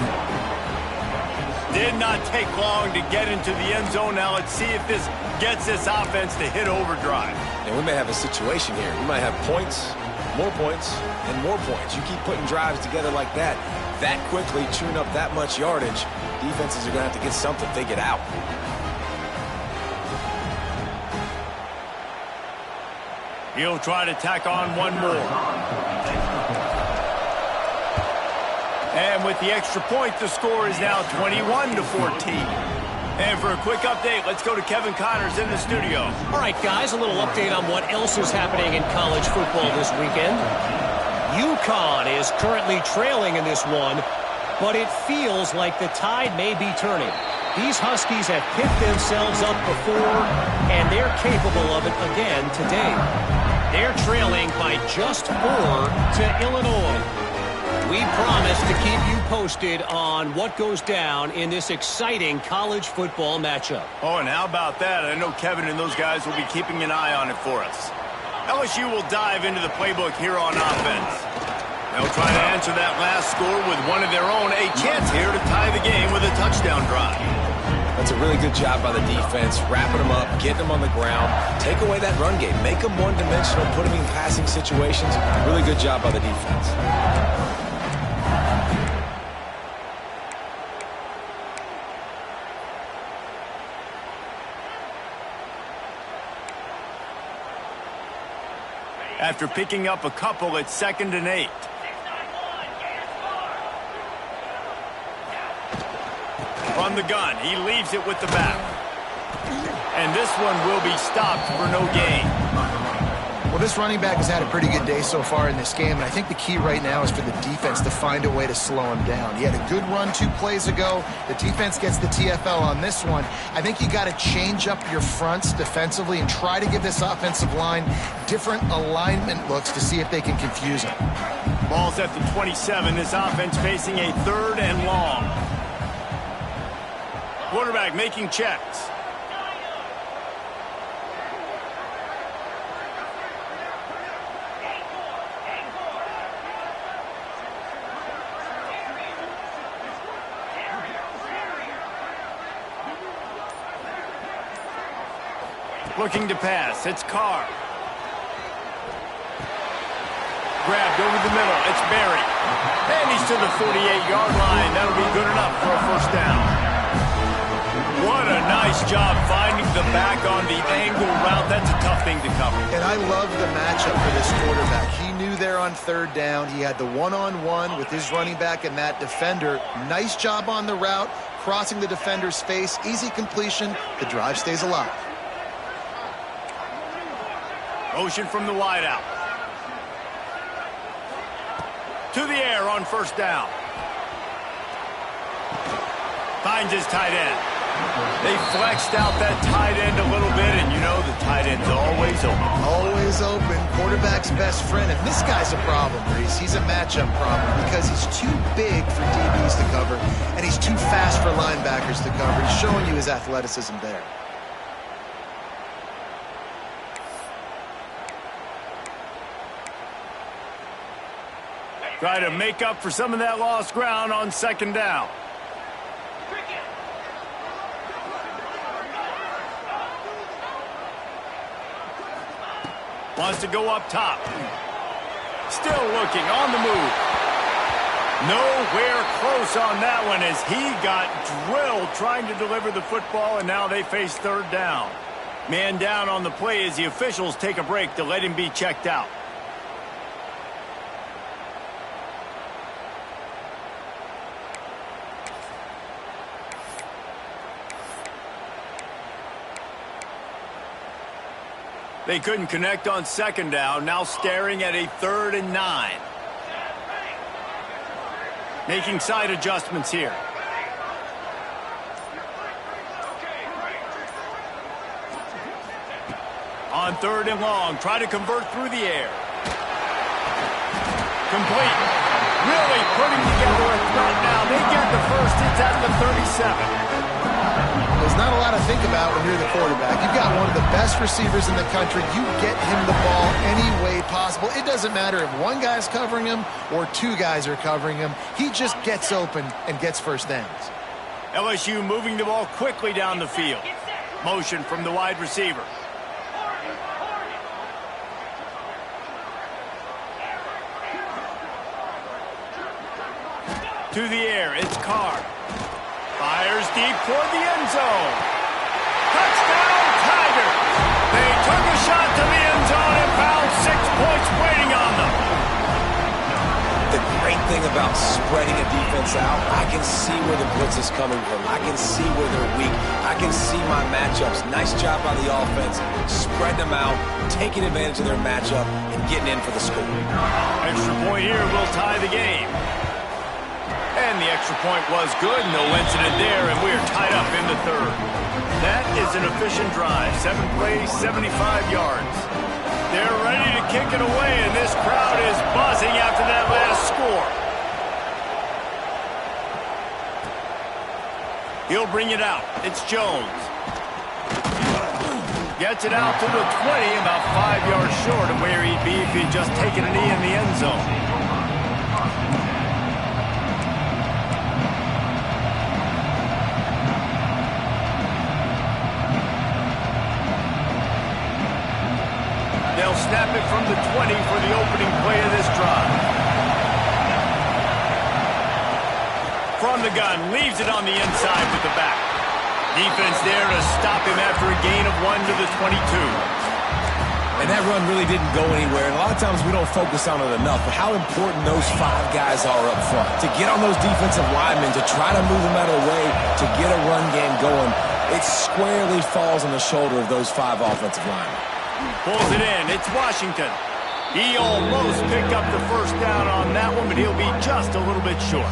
Did not take long to get into the end zone. Now let's see if this gets this offense to hit overdrive. And we may have a situation here. We might have points, and more points. You keep putting drives together like that quickly, chewing up that much yardage, defenses are going to have to get something figured out. He'll try to tack on one more. And with the extra point, the score is now 21-14. And for a quick update, let's go to Kevin Connors in the studio. All right, guys, a little update on what else is happening in college football this weekend. UConn is currently trailing in this one, but it feels like the tide may be turning. These Huskies have picked themselves up before, and they're capable of it again today. They're trailing by just 4 to Illinois. We promise to keep you posted on what goes down in this exciting college football matchup. Oh, and how about that? I know Kevin and those guys will be keeping an eye on it for us. LSU will dive into the playbook here on offense. They'll try to answer that last score with one of their own. A chance here to tie the game with a touchdown drive. That's a really good job by the defense, wrapping them up, getting them on the ground, take away that run game, make them one-dimensional, put them in passing situations. Really good job by the defense. After picking up a couple, it's 2nd and 8. From the gun, he leaves it with the back. And this one will be stopped for no gain. Well, this running back has had a pretty good day so far in this game, and I think the key right now is for the defense to find a way to slow him down. He had a good run 2 plays ago. The defense gets the TFL on this one. I think you got to change up your fronts defensively and try to give this offensive line different alignment looks to see if they can confuse him. Ball's at the 27. This offense facing a 3rd and long. Quarterback making checks. Looking to pass. It's Carr. Grabbed over the middle. It's Barry. And he's to the 48-yard line. That'll be good enough for a first down. What a nice job finding the back on the angle route. That's a tough thing to cover. And I love the matchup for this quarterback. He knew there on 3rd down. He had the one-on-one with his running back and that defender. Nice job on the route, crossing the defender's face. Easy completion. The drive stays alive. Motion from the wideout. To the air on 1st down. Finds his tight end. They flexed out that tight end a little bit, and you know the tight end's always open. Always open. Quarterback's best friend. And this guy's a problem, Reese. He's a matchup problem because he's too big for DBs to cover, and he's too fast for linebackers to cover. He's showing you his athleticism there. Try to make up for some of that lost ground on 2nd down. Wants to go up top. Still looking on the move. Nowhere close on that one as he got drilled trying to deliver the football, and now they face 3rd down. Man down on the play as the officials take a break to let him be checked out. They couldn't connect on 2nd down, now staring at a 3rd and 9. Making side adjustments here. On 3rd and long, try to convert through the air. Complete. Really putting together a threat now. They get the first. It's at the 37. There's not a lot to think about when you're the quarterback. You've got one of the best receivers in the country. You get him the ball any way possible. It doesn't matter if one guy's covering him or two guys are covering him. He just gets open and gets first downs. LSU moving the ball quickly down the field. Motion from the wide receiver. To the air, it's Carr. Fires deep toward the end zone. Touchdown, Tigers! They took a shot to the end zone and found 6 points waiting on them. The great thing about spreading a defense out, I can see where the blitz is coming from. I can see where they're weak. I can see my matchups. Nice job by the offense. Spread them out, taking advantage of their matchup, and getting in for the score. Extra point here will tie the game. And the extra point was good. No incident there, and we are tied up in the third. That is an efficient drive. 7 plays, 75 yards. They're ready to kick it away, and this crowd is buzzing after that last score. He'll bring it out. It's Jones. Gets it out to the 20, about 5 yards short of where he'd be if he'd just taken a knee in the end zone. They'll snap it from the 20 for the opening play of this drive. From the gun, leaves it on the inside with the back. Defense there to stop him after a gain of 1 to the 22. And that run really didn't go anywhere. And a lot of times we don't focus on it enough, but how important those 5 guys are up front. To get on those defensive linemen, to try to move them out of the way, to get a run game going, it squarely falls on the shoulder of those 5 offensive linemen. Pulls it in. It's Washington. He almost picked up the first down on that one, but he'll be just a little bit short.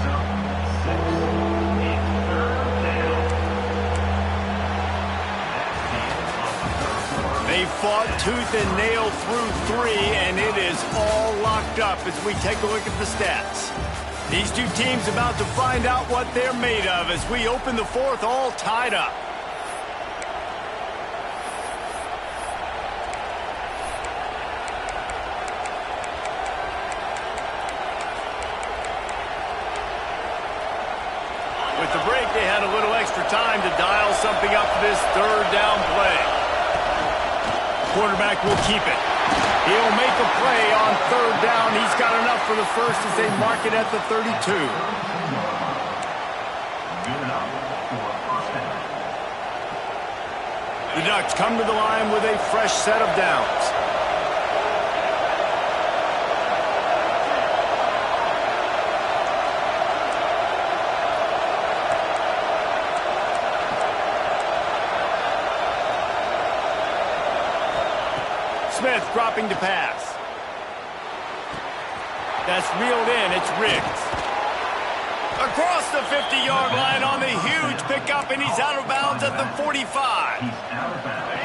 They fought tooth and nail through 3, and it is all locked up as we take a look at the stats. These two teams about to find out what they're made of as we open the fourth all tied up. With the break, they had a little extra time to dial something up for this third down play. Quarterback will keep it. He'll make a play on third down. He's got enough for the first as they mark it at the 32. The Ducks come to the line with a fresh set of downs. Smith dropping to pass. That's reeled in. It's Riggs. Across the 50-yard line on the huge pickup, and he's out of bounds at the 45.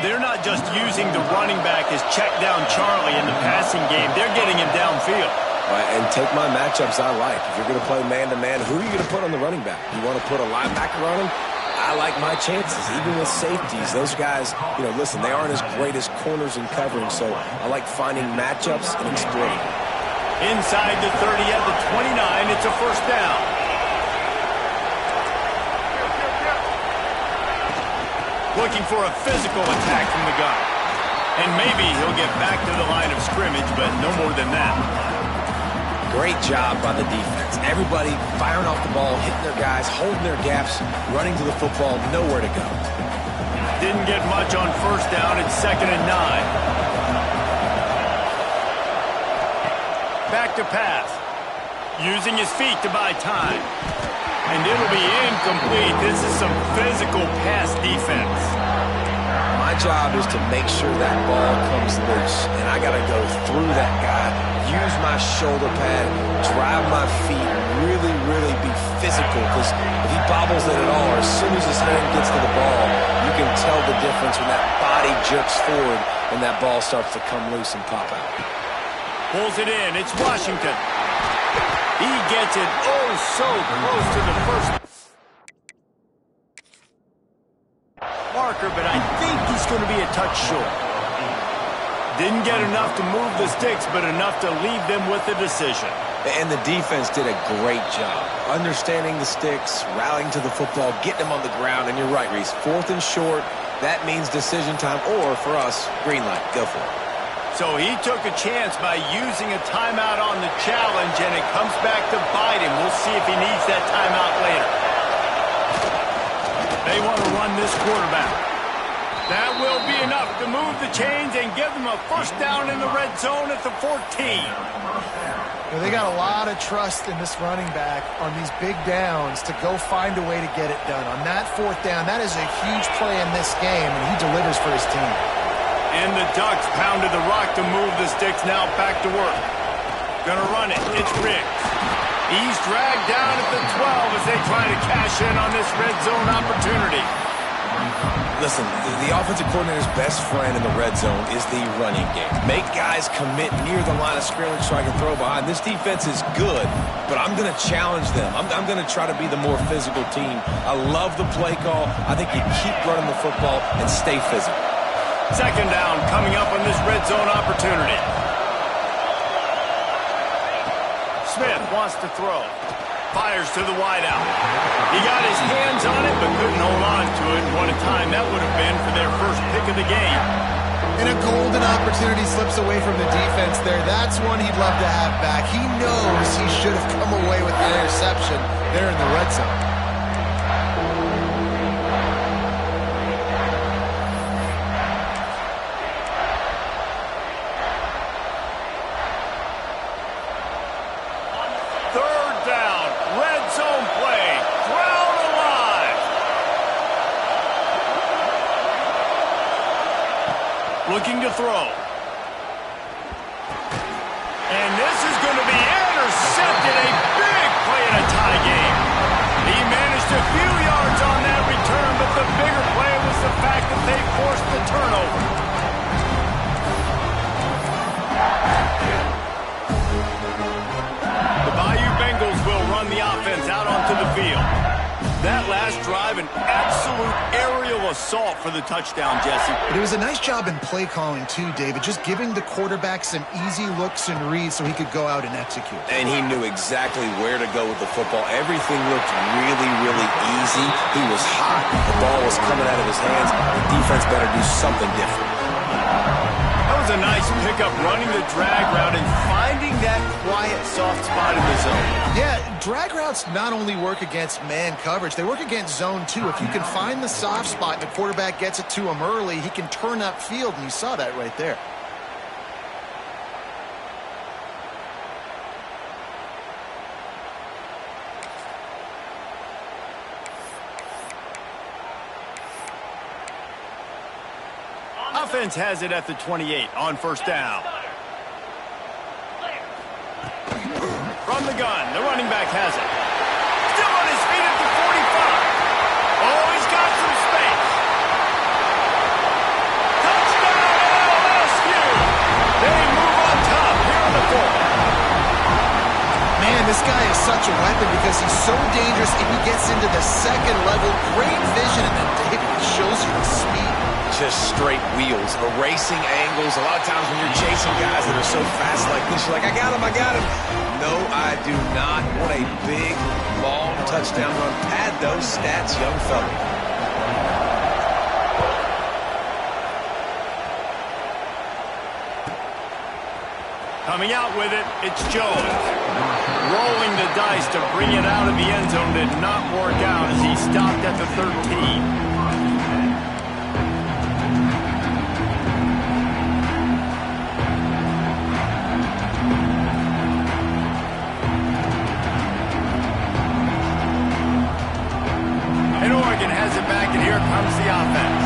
They're not just using the running back as check down Charlie in the passing game. They're getting him downfield. Right, and take my matchups I like. If you're going to play man-to-man, who are you going to put on the running back? You want to put a linebacker on him? I like my chances, even with safeties. Those guys, listen, they aren't as great as corners and covering, so I like finding matchups and exploiting. Inside the 30 at the 29, it's a first down. Looking for a physical attack from the gun. And maybe he'll get back to the line of scrimmage, but no more than that. Great job by the defense. Everybody firing off the ball, hitting their guys, holding their gaps, running to the football, nowhere to go. Didn't get much on first down. It's 2nd and 9. Back to pass. Using his feet to buy time. And it'll be incomplete. This is some physical pass defense. My job is to make sure that ball comes loose, and I got to go through that guy, use my shoulder pad, drive my feet, really, really be physical, because if he bobbles it at all, or as soon as his hand gets to the ball, you can tell the difference when that body jerks forward and that ball starts to come loose and pop out. Pulls it in. It's Washington. He gets it oh so close to the first. touch short. Didn't get enough to move the sticks, but enough to leave them with the decision. And the defense did a great job understanding the sticks, rallying to the football, getting them on the ground. And you're right, Reese, 4th and short, that means decision time, or for us, green light. Go for it. So he took a chance by using a timeout on the challenge, and it comes back to bite him. We'll see if he needs that timeout later. They want to run this quarterback. That will be enough to move the chains and give them a first down in the red zone at the 14. Well, they got a lot of trust in this running back on these big downs to go find a way to get it done. On that 4th down, that is a huge play in this game, and he delivers for his team. And the Ducks pounded the rock to move the sticks. Now back to work. Gonna run it. It's Riggs. He's dragged down at the 12 as they try to cash in on this red zone opportunity. Listen, the offensive coordinator's best friend in the red zone is the running game. Make guys commit near the line of scrimmage so I can throw behind. This defense is good, but I'm going to challenge them. I'm going to try to be the more physical team. I love the play call. I think you keep running the football and stay physical. Second down coming up on this red zone opportunity. Smith wants to throw. Fires to the wideout. He got his hands on it, but couldn't hold on to it. What a time that would have been for their first pick of the game. And a golden opportunity slips away from the defense there. That's one he'd love to have back. He knows he should have come away with the interception there in the red zone. Looking to throw. And this is going to be intercepted. A big play in a tie game. He managed a few yards on that return, but the bigger play was the fact that they forced the turnover. The Bayou Bengals will run the offense out onto the field. That last drive, an absolute aerial assault for the touchdown, Jesse. But it was a nice job in play calling, too, David, just giving the quarterback some easy looks and reads so he could go out and execute. And he knew exactly where to go with the football. Everything looked really, really easy. He was hot. The ball was coming out of his hands. The defense better do something different. That was a nice pickup, running the drag route and finding that quiet, soft spot in the zone. Yeah, drag routes not only work against man coverage, they work against zone too. If you can find the soft spot and the quarterback gets it to him early, he can turn upfield, and you saw that right there. Offense has it at the 28 on first down. From the gun, the running back has it. Still on his feet at the 45. Oh, he's got some space. Touchdown, LSU. They move on top here on the fourth. Man, this guy is such a weapon because he's so dangerous and he gets into the second level. Great vision, and then David shows you the speed. Just straight wheels, erasing angles. A lot of times when you're chasing guys that are so fast like this, you're like, I got him, I got him. No, I do not. What a big, long touchdown run. Pad those stats, young fella. Coming out with it, it's Jones. Rolling the dice to bring it out of the end zone did not work out as he stopped at the 13. Has it back, and here comes the offense.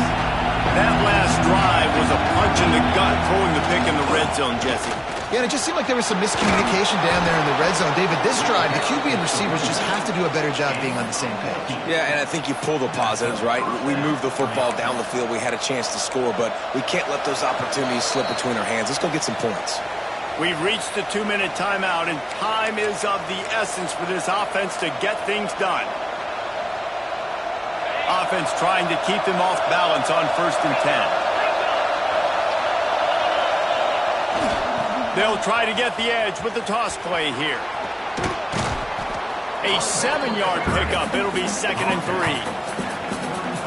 That last drive was a punch in the gut, throwing the pick in the red zone, Jesse. Yeah, and it just seemed like there was some miscommunication down there in the red zone. David, this drive, the QB and receivers just have to do a better job being on the same page. Yeah, and I think you pull the positives, right? We moved the football down the field. We had a chance to score, but we can't let those opportunities slip between our hands. Let's go get some points. We've reached the 2-minute timeout, and time is of the essence for this offense to get things done. Offense trying to keep them off balance on 1st and 10. They'll try to get the edge with the toss play here. A 7-yard pickup. It'll be 2nd and 3.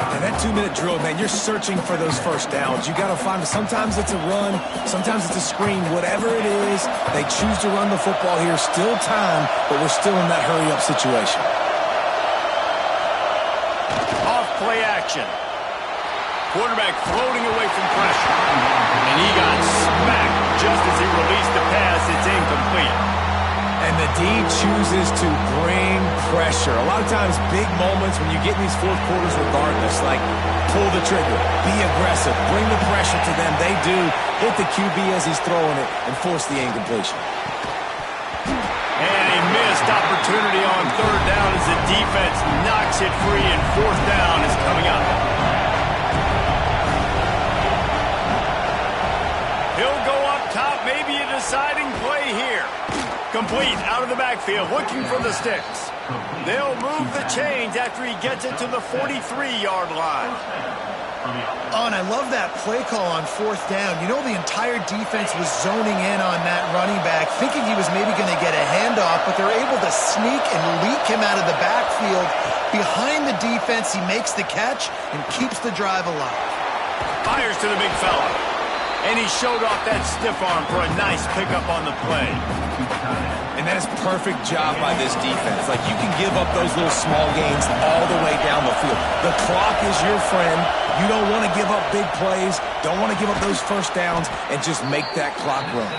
And that 2-minute drill, man, you're searching for those first downs. You got to find, sometimes it's a run, sometimes it's a screen, whatever it is, they choose to run the football here. Still time, but we're still in that hurry-up situation. Off play action. Quarterback floating away from pressure. And he got smacked just as he released the pass. It's incomplete. And the D chooses to bring pressure. A lot of times, big moments when you get in these fourth quarters regardless, like pull the trigger, be aggressive, bring the pressure to them. They do hit the QB as he's throwing it and force the incompletion. And a missed opportunity on 3rd down as the defense knocks it free, and 4th down is coming up. He'll go up top, maybe a deciding play here. Complete out of the backfield, looking for the sticks. They'll move the chains after he gets it to the 43-yard line. Oh, and I love that play call on 4th down. You know, the entire defense was zoning in on that running back, thinking he was maybe going to get a handoff, but they're able to sneak and leak him out of the backfield. Behind the defense, he makes the catch and keeps the drive alive. Fires to the big fella. And he showed off that stiff arm for a nice pickup on the play. And that is perfect job by this defense. Like, you can give up those little small gains all the way down the field. The clock is your friend. You don't want to give up big plays. Don't want to give up those first downs and just make that clock run.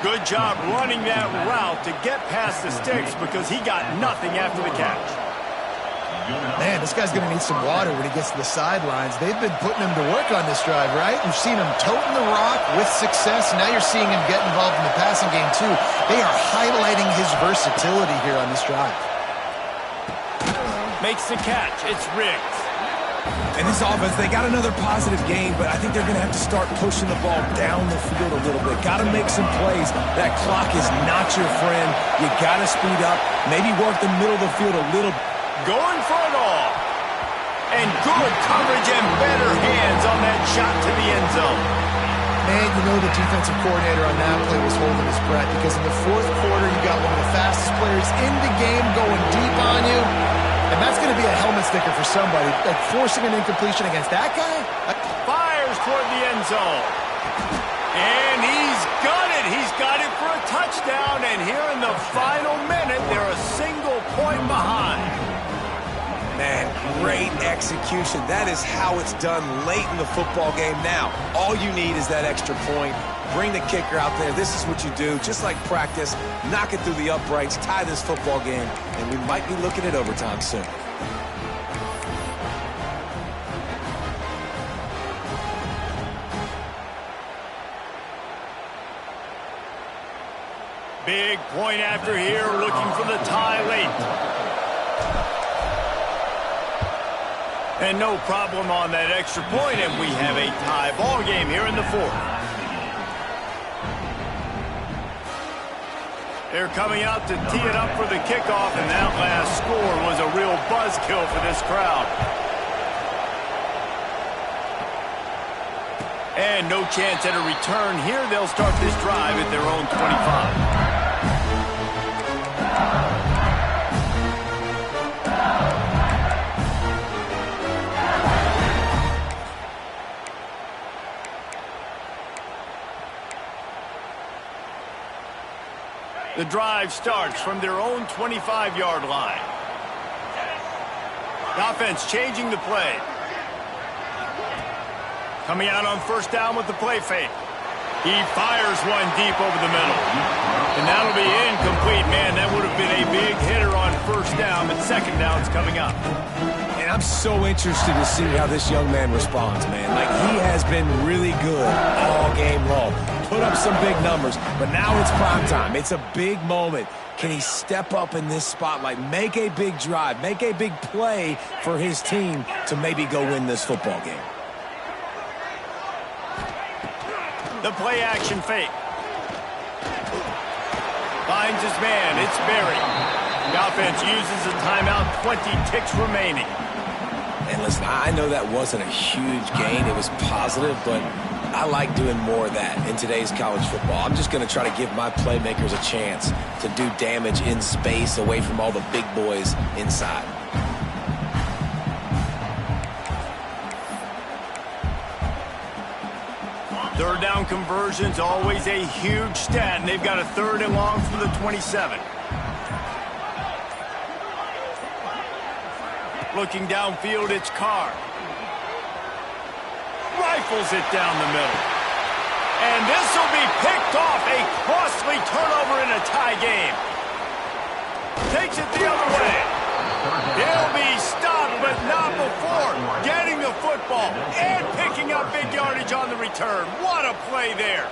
Good job running that route to get past the sticks because he got nothing after the catch. Man, this guy's going to need some water when he gets to the sidelines. They've been putting him to work on this drive, right? You've seen him toting the rock with success. Now you're seeing him get involved in the passing game, too. They are highlighting his versatility here on this drive. Makes the catch. It's Riggs. And this offense, they got another positive game, but I think they're going to have to start pushing the ball down the field a little bit. Got to make some plays. That clock is not your friend. You got to speed up. Maybe work the middle of the field a little. Going for it all. And good coverage and better hands on that shot to the end zone. Man, you know the defensive coordinator on that play was holding his breath because in the 4th quarter, you got one of the fastest players in the game going deep on you. And that's going to be a helmet sticker for somebody. Like forcing an incompletion against that guy? Fires toward the end zone. And he's got it. He's got it for a touchdown. And here in the final minute, they're a single point behind. Man, great execution. That is how it's done late in the football game. Now, all you need is that extra point. Bring the kicker out there. This is what you do. Just like practice, knock it through the uprights, tie this football game, and we might be looking at overtime soon. Big point after here, looking for the tie late. And no problem on that extra point, and we have a tie ball game here in the 4th. They're coming out to tee it up for the kickoff, and that last score was a real buzzkill for this crowd. And no chance at a return here. They'll start this drive at their own 25. The drive starts from their own 25-yard line. The offense changing the play. Coming out on 1st down with the play fake. He fires one deep over the middle. And that'll be incomplete. Man, that would have been a big hitter on 1st down, but 2nd down's coming up. And I'm so interested to see how this young man responds, man. Like, he has been really good all game long. Put up some big numbers, but now it's prime time. It's a big moment. Can he step up in this spotlight, make a big drive, make a big play for his team to maybe go win this football game? The play action fake. Finds his man. It's Berry. The offense uses a timeout, 20 ticks remaining. And listen, I know that wasn't a huge gain. It was positive, but I like doing more of that in today's college football. I'm just going to try to give my playmakers a chance to do damage in space away from all the big boys inside. Third down conversion's always a huge stat, and they've got a 3rd and long from the 27. Looking downfield, it's Carr. Rifles it down the middle. And this will be picked off. A costly turnover in a tie game. Takes it the other way. He'll be stopped, but not before getting the football and picking up big yardage on the return. What a play there.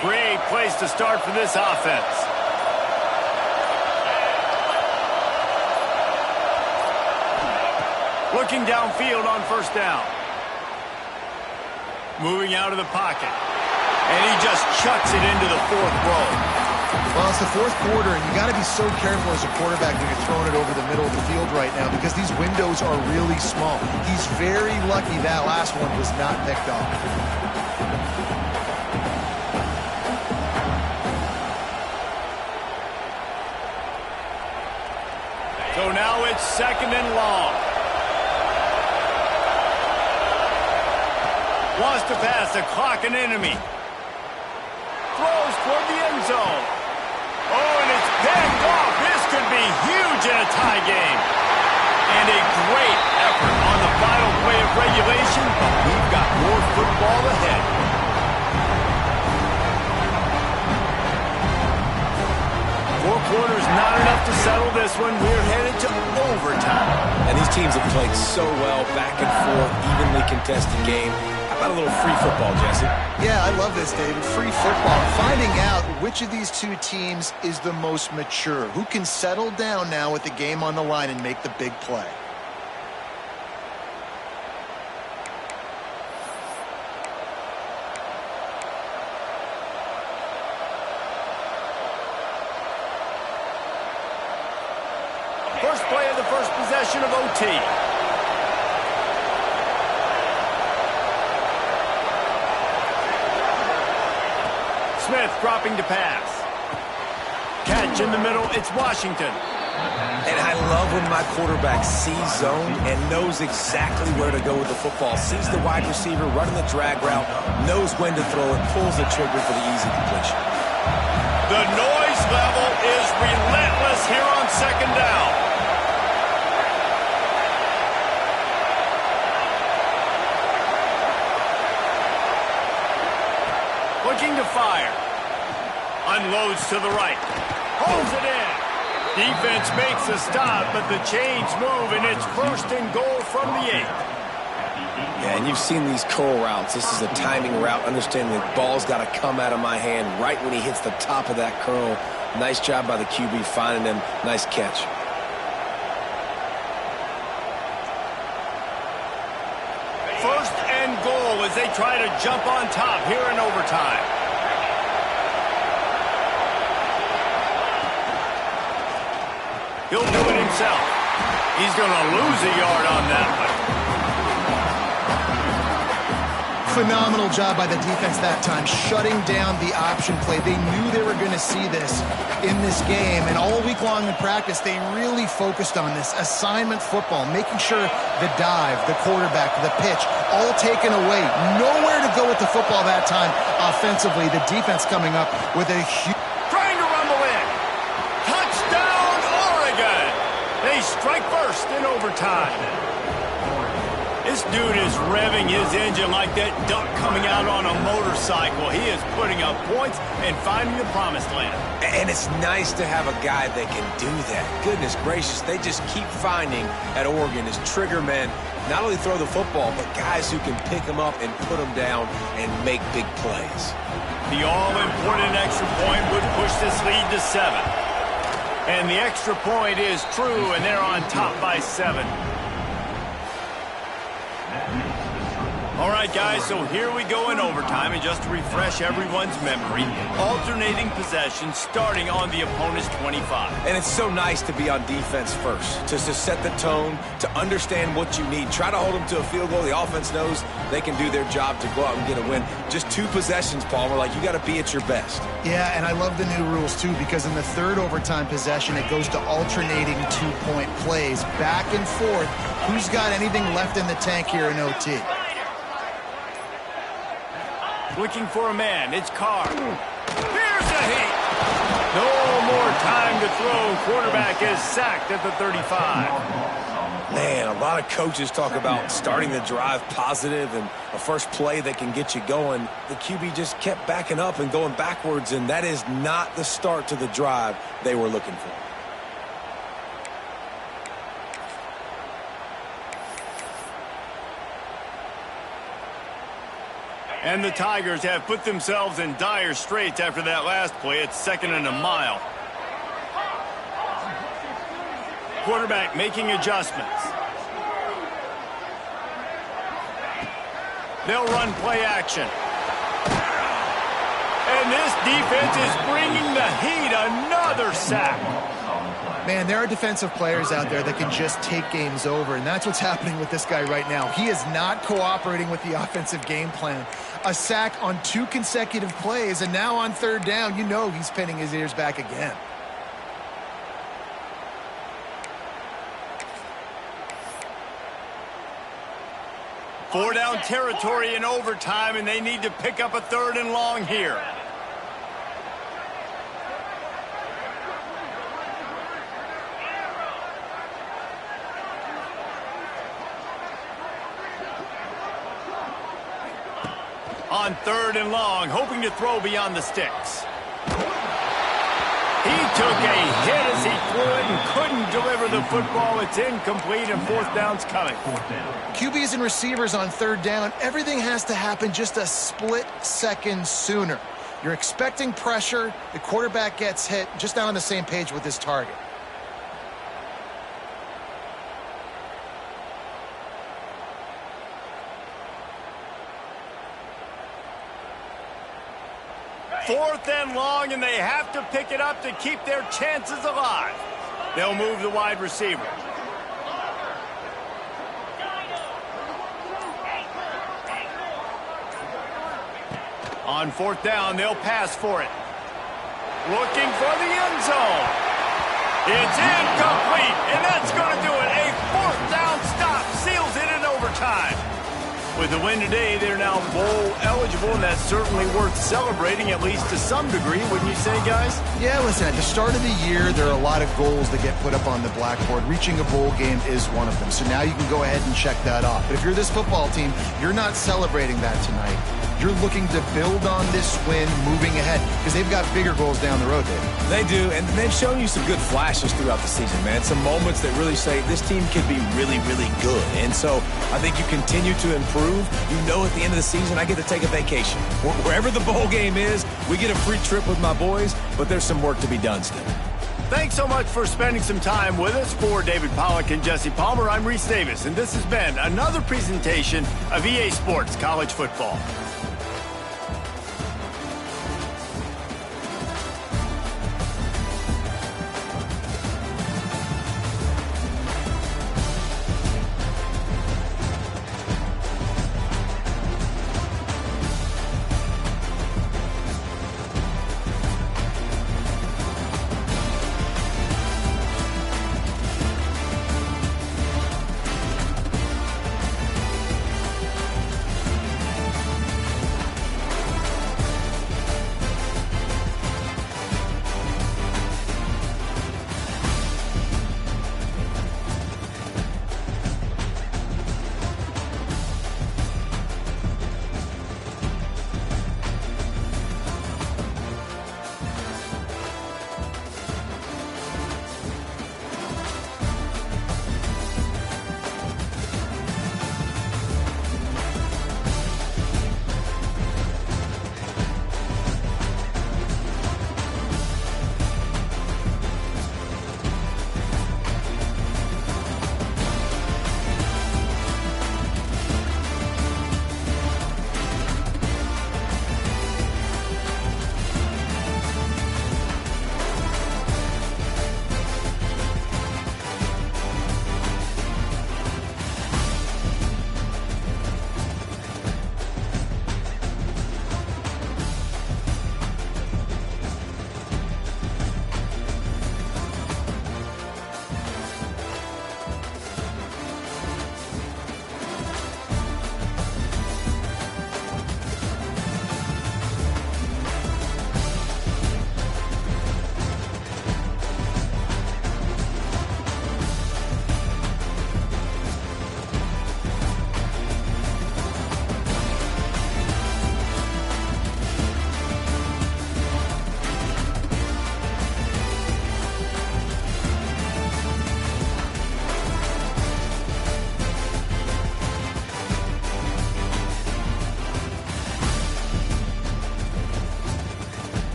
Great place to start for this offense. Looking downfield on 1st down. Moving out of the pocket. And he just chucks it into the 4th row. Well, it's the 4th quarter, and you got to be so careful as a quarterback when you're throwing it over the middle of the field right now because these windows are really small. He's very lucky that last one was not picked off. So now it's 2nd and long. Wants to pass the clock an enemy. Throws toward the end zone. Oh, and it's picked off. This could be huge in a tie game. And a great effort on the final play of regulation, but we've got more football ahead. Four quarters not enough to settle this one. We're headed to overtime. And these teams have played so well, back and forth, evenly contested game. How about a little free football, Jesse? Yeah, I love this, David. Free football. Finding out which of these two teams is the most mature. Who can settle down now with the game on the line and make the big play. First play of the first possession of OT. Smith dropping to pass. Catch in the middle, it's Washington. And I love when my quarterback sees zone and knows exactly where to go with the football. Sees the wide receiver running the drag route, knows when to throw it, pulls the trigger for the easy completion. The noise level is relentless here on 2nd down. Looking to fire. Unloads to the right. Holds it in. Defense makes a stop, but the chains move, and it's 1st and goal from the 8. Yeah, and you've seen these curl routes. This is a timing route, understanding the ball's got to come out of my hand right when he hits the top of that curl. Nice job by the QB finding him. Nice catch. First and goal as they try to jump on top here in overtime. He'll do it himself. He's going to lose a yard on that one. Phenomenal job by the defense that time, shutting down the option play. They knew they were going to see this in this game, and all week long in practice, they really focused on this assignment football, making sure the dive, the quarterback, the pitch, all taken away. Nowhere to go with the football that time offensively. The defense coming up with a huge... Trying to rumble in. Touchdown, Oregon. They strike first in overtime. This dude is revving his engine like that duck coming out on a motorcycle. He is putting up points and finding the promised land. And it's nice to have a guy that can do that. Goodness gracious, they just keep finding at Oregon as trigger men, not only throw the football, but guys who can pick them up and put them down and make big plays. The all-important extra point would push this lead to 7. And the extra point is true, and they're on top by 7. All right, guys, so here we go in overtime, and just to refresh everyone's memory, alternating possession starting on the opponent's 25. And it's so nice to be on defense first, to set the tone, to understand what you need. Try to hold them to a field goal. The offense knows they can do their job to go out and get a win. Just 2 possessions, Palmer, like you got to be at your best. Yeah, and I love the new rules, too, because in the third overtime possession, it goes to alternating 2-point plays, back and forth. Who's got anything left in the tank here in OT? Looking for a man. It's Carr. Here's the heat. No more time to throw. Quarterback is sacked at the 35. Man, a lot of coaches talk about starting the drive positive and a first play that can get you going. The QB just kept backing up and going backwards, and that is not the start to the drive they were looking for. And the Tigers have put themselves in dire straits after that last play. It's 2nd and a mile. Quarterback making adjustments. They'll run play action. And this defense is bringing the heat. Another sack. Man, there are defensive players out there that can just take games over, and that's what's happening with this guy right now. He is not cooperating with the offensive game plan. A sack on 2 consecutive plays, and now on 3rd down, you know he's pinning his ears back again. Four down territory in overtime, and they need to pick up a 3rd and long here. On 3rd and long, hoping to throw beyond the sticks. He took a hit as he threw it and couldn't deliver the football. It's incomplete, and 4th down's coming. QBs and receivers on 3rd down, everything has to happen just a split second sooner. You're expecting pressure, the quarterback gets hit, just not on the same page with his target. Fourth and long, and they have to pick it up to keep their chances alive. They'll move the wide receiver. On 4th down, they'll pass for it. Looking for the end zone. It's incomplete, and that's going to do it. A 4th down stop seals it in overtime. With the win today, they're now bowl eligible, and that's certainly worth celebrating, at least to some degree, wouldn't you say, guys? Yeah, listen, at the start of the year, there are a lot of goals that get put up on the blackboard. Reaching a bowl game is one of them. So now you can go ahead and check that off. But if you're this football team, you're not celebrating that tonight. You're looking to build on this win moving ahead because they've got bigger goals down the road, David. They do, and they've shown you some good flashes throughout the season, man. Some moments that really say this team could be really, really good. And so I think you continue to improve. You know at the end of the season, I get to take a vacation. Wherever the bowl game is, we get a free trip with my boys, but there's some work to be done still. Thanks so much for spending some time with us. For David Pollack and Jesse Palmer, I'm Reese Davis, and this has been another presentation of EA Sports College Football.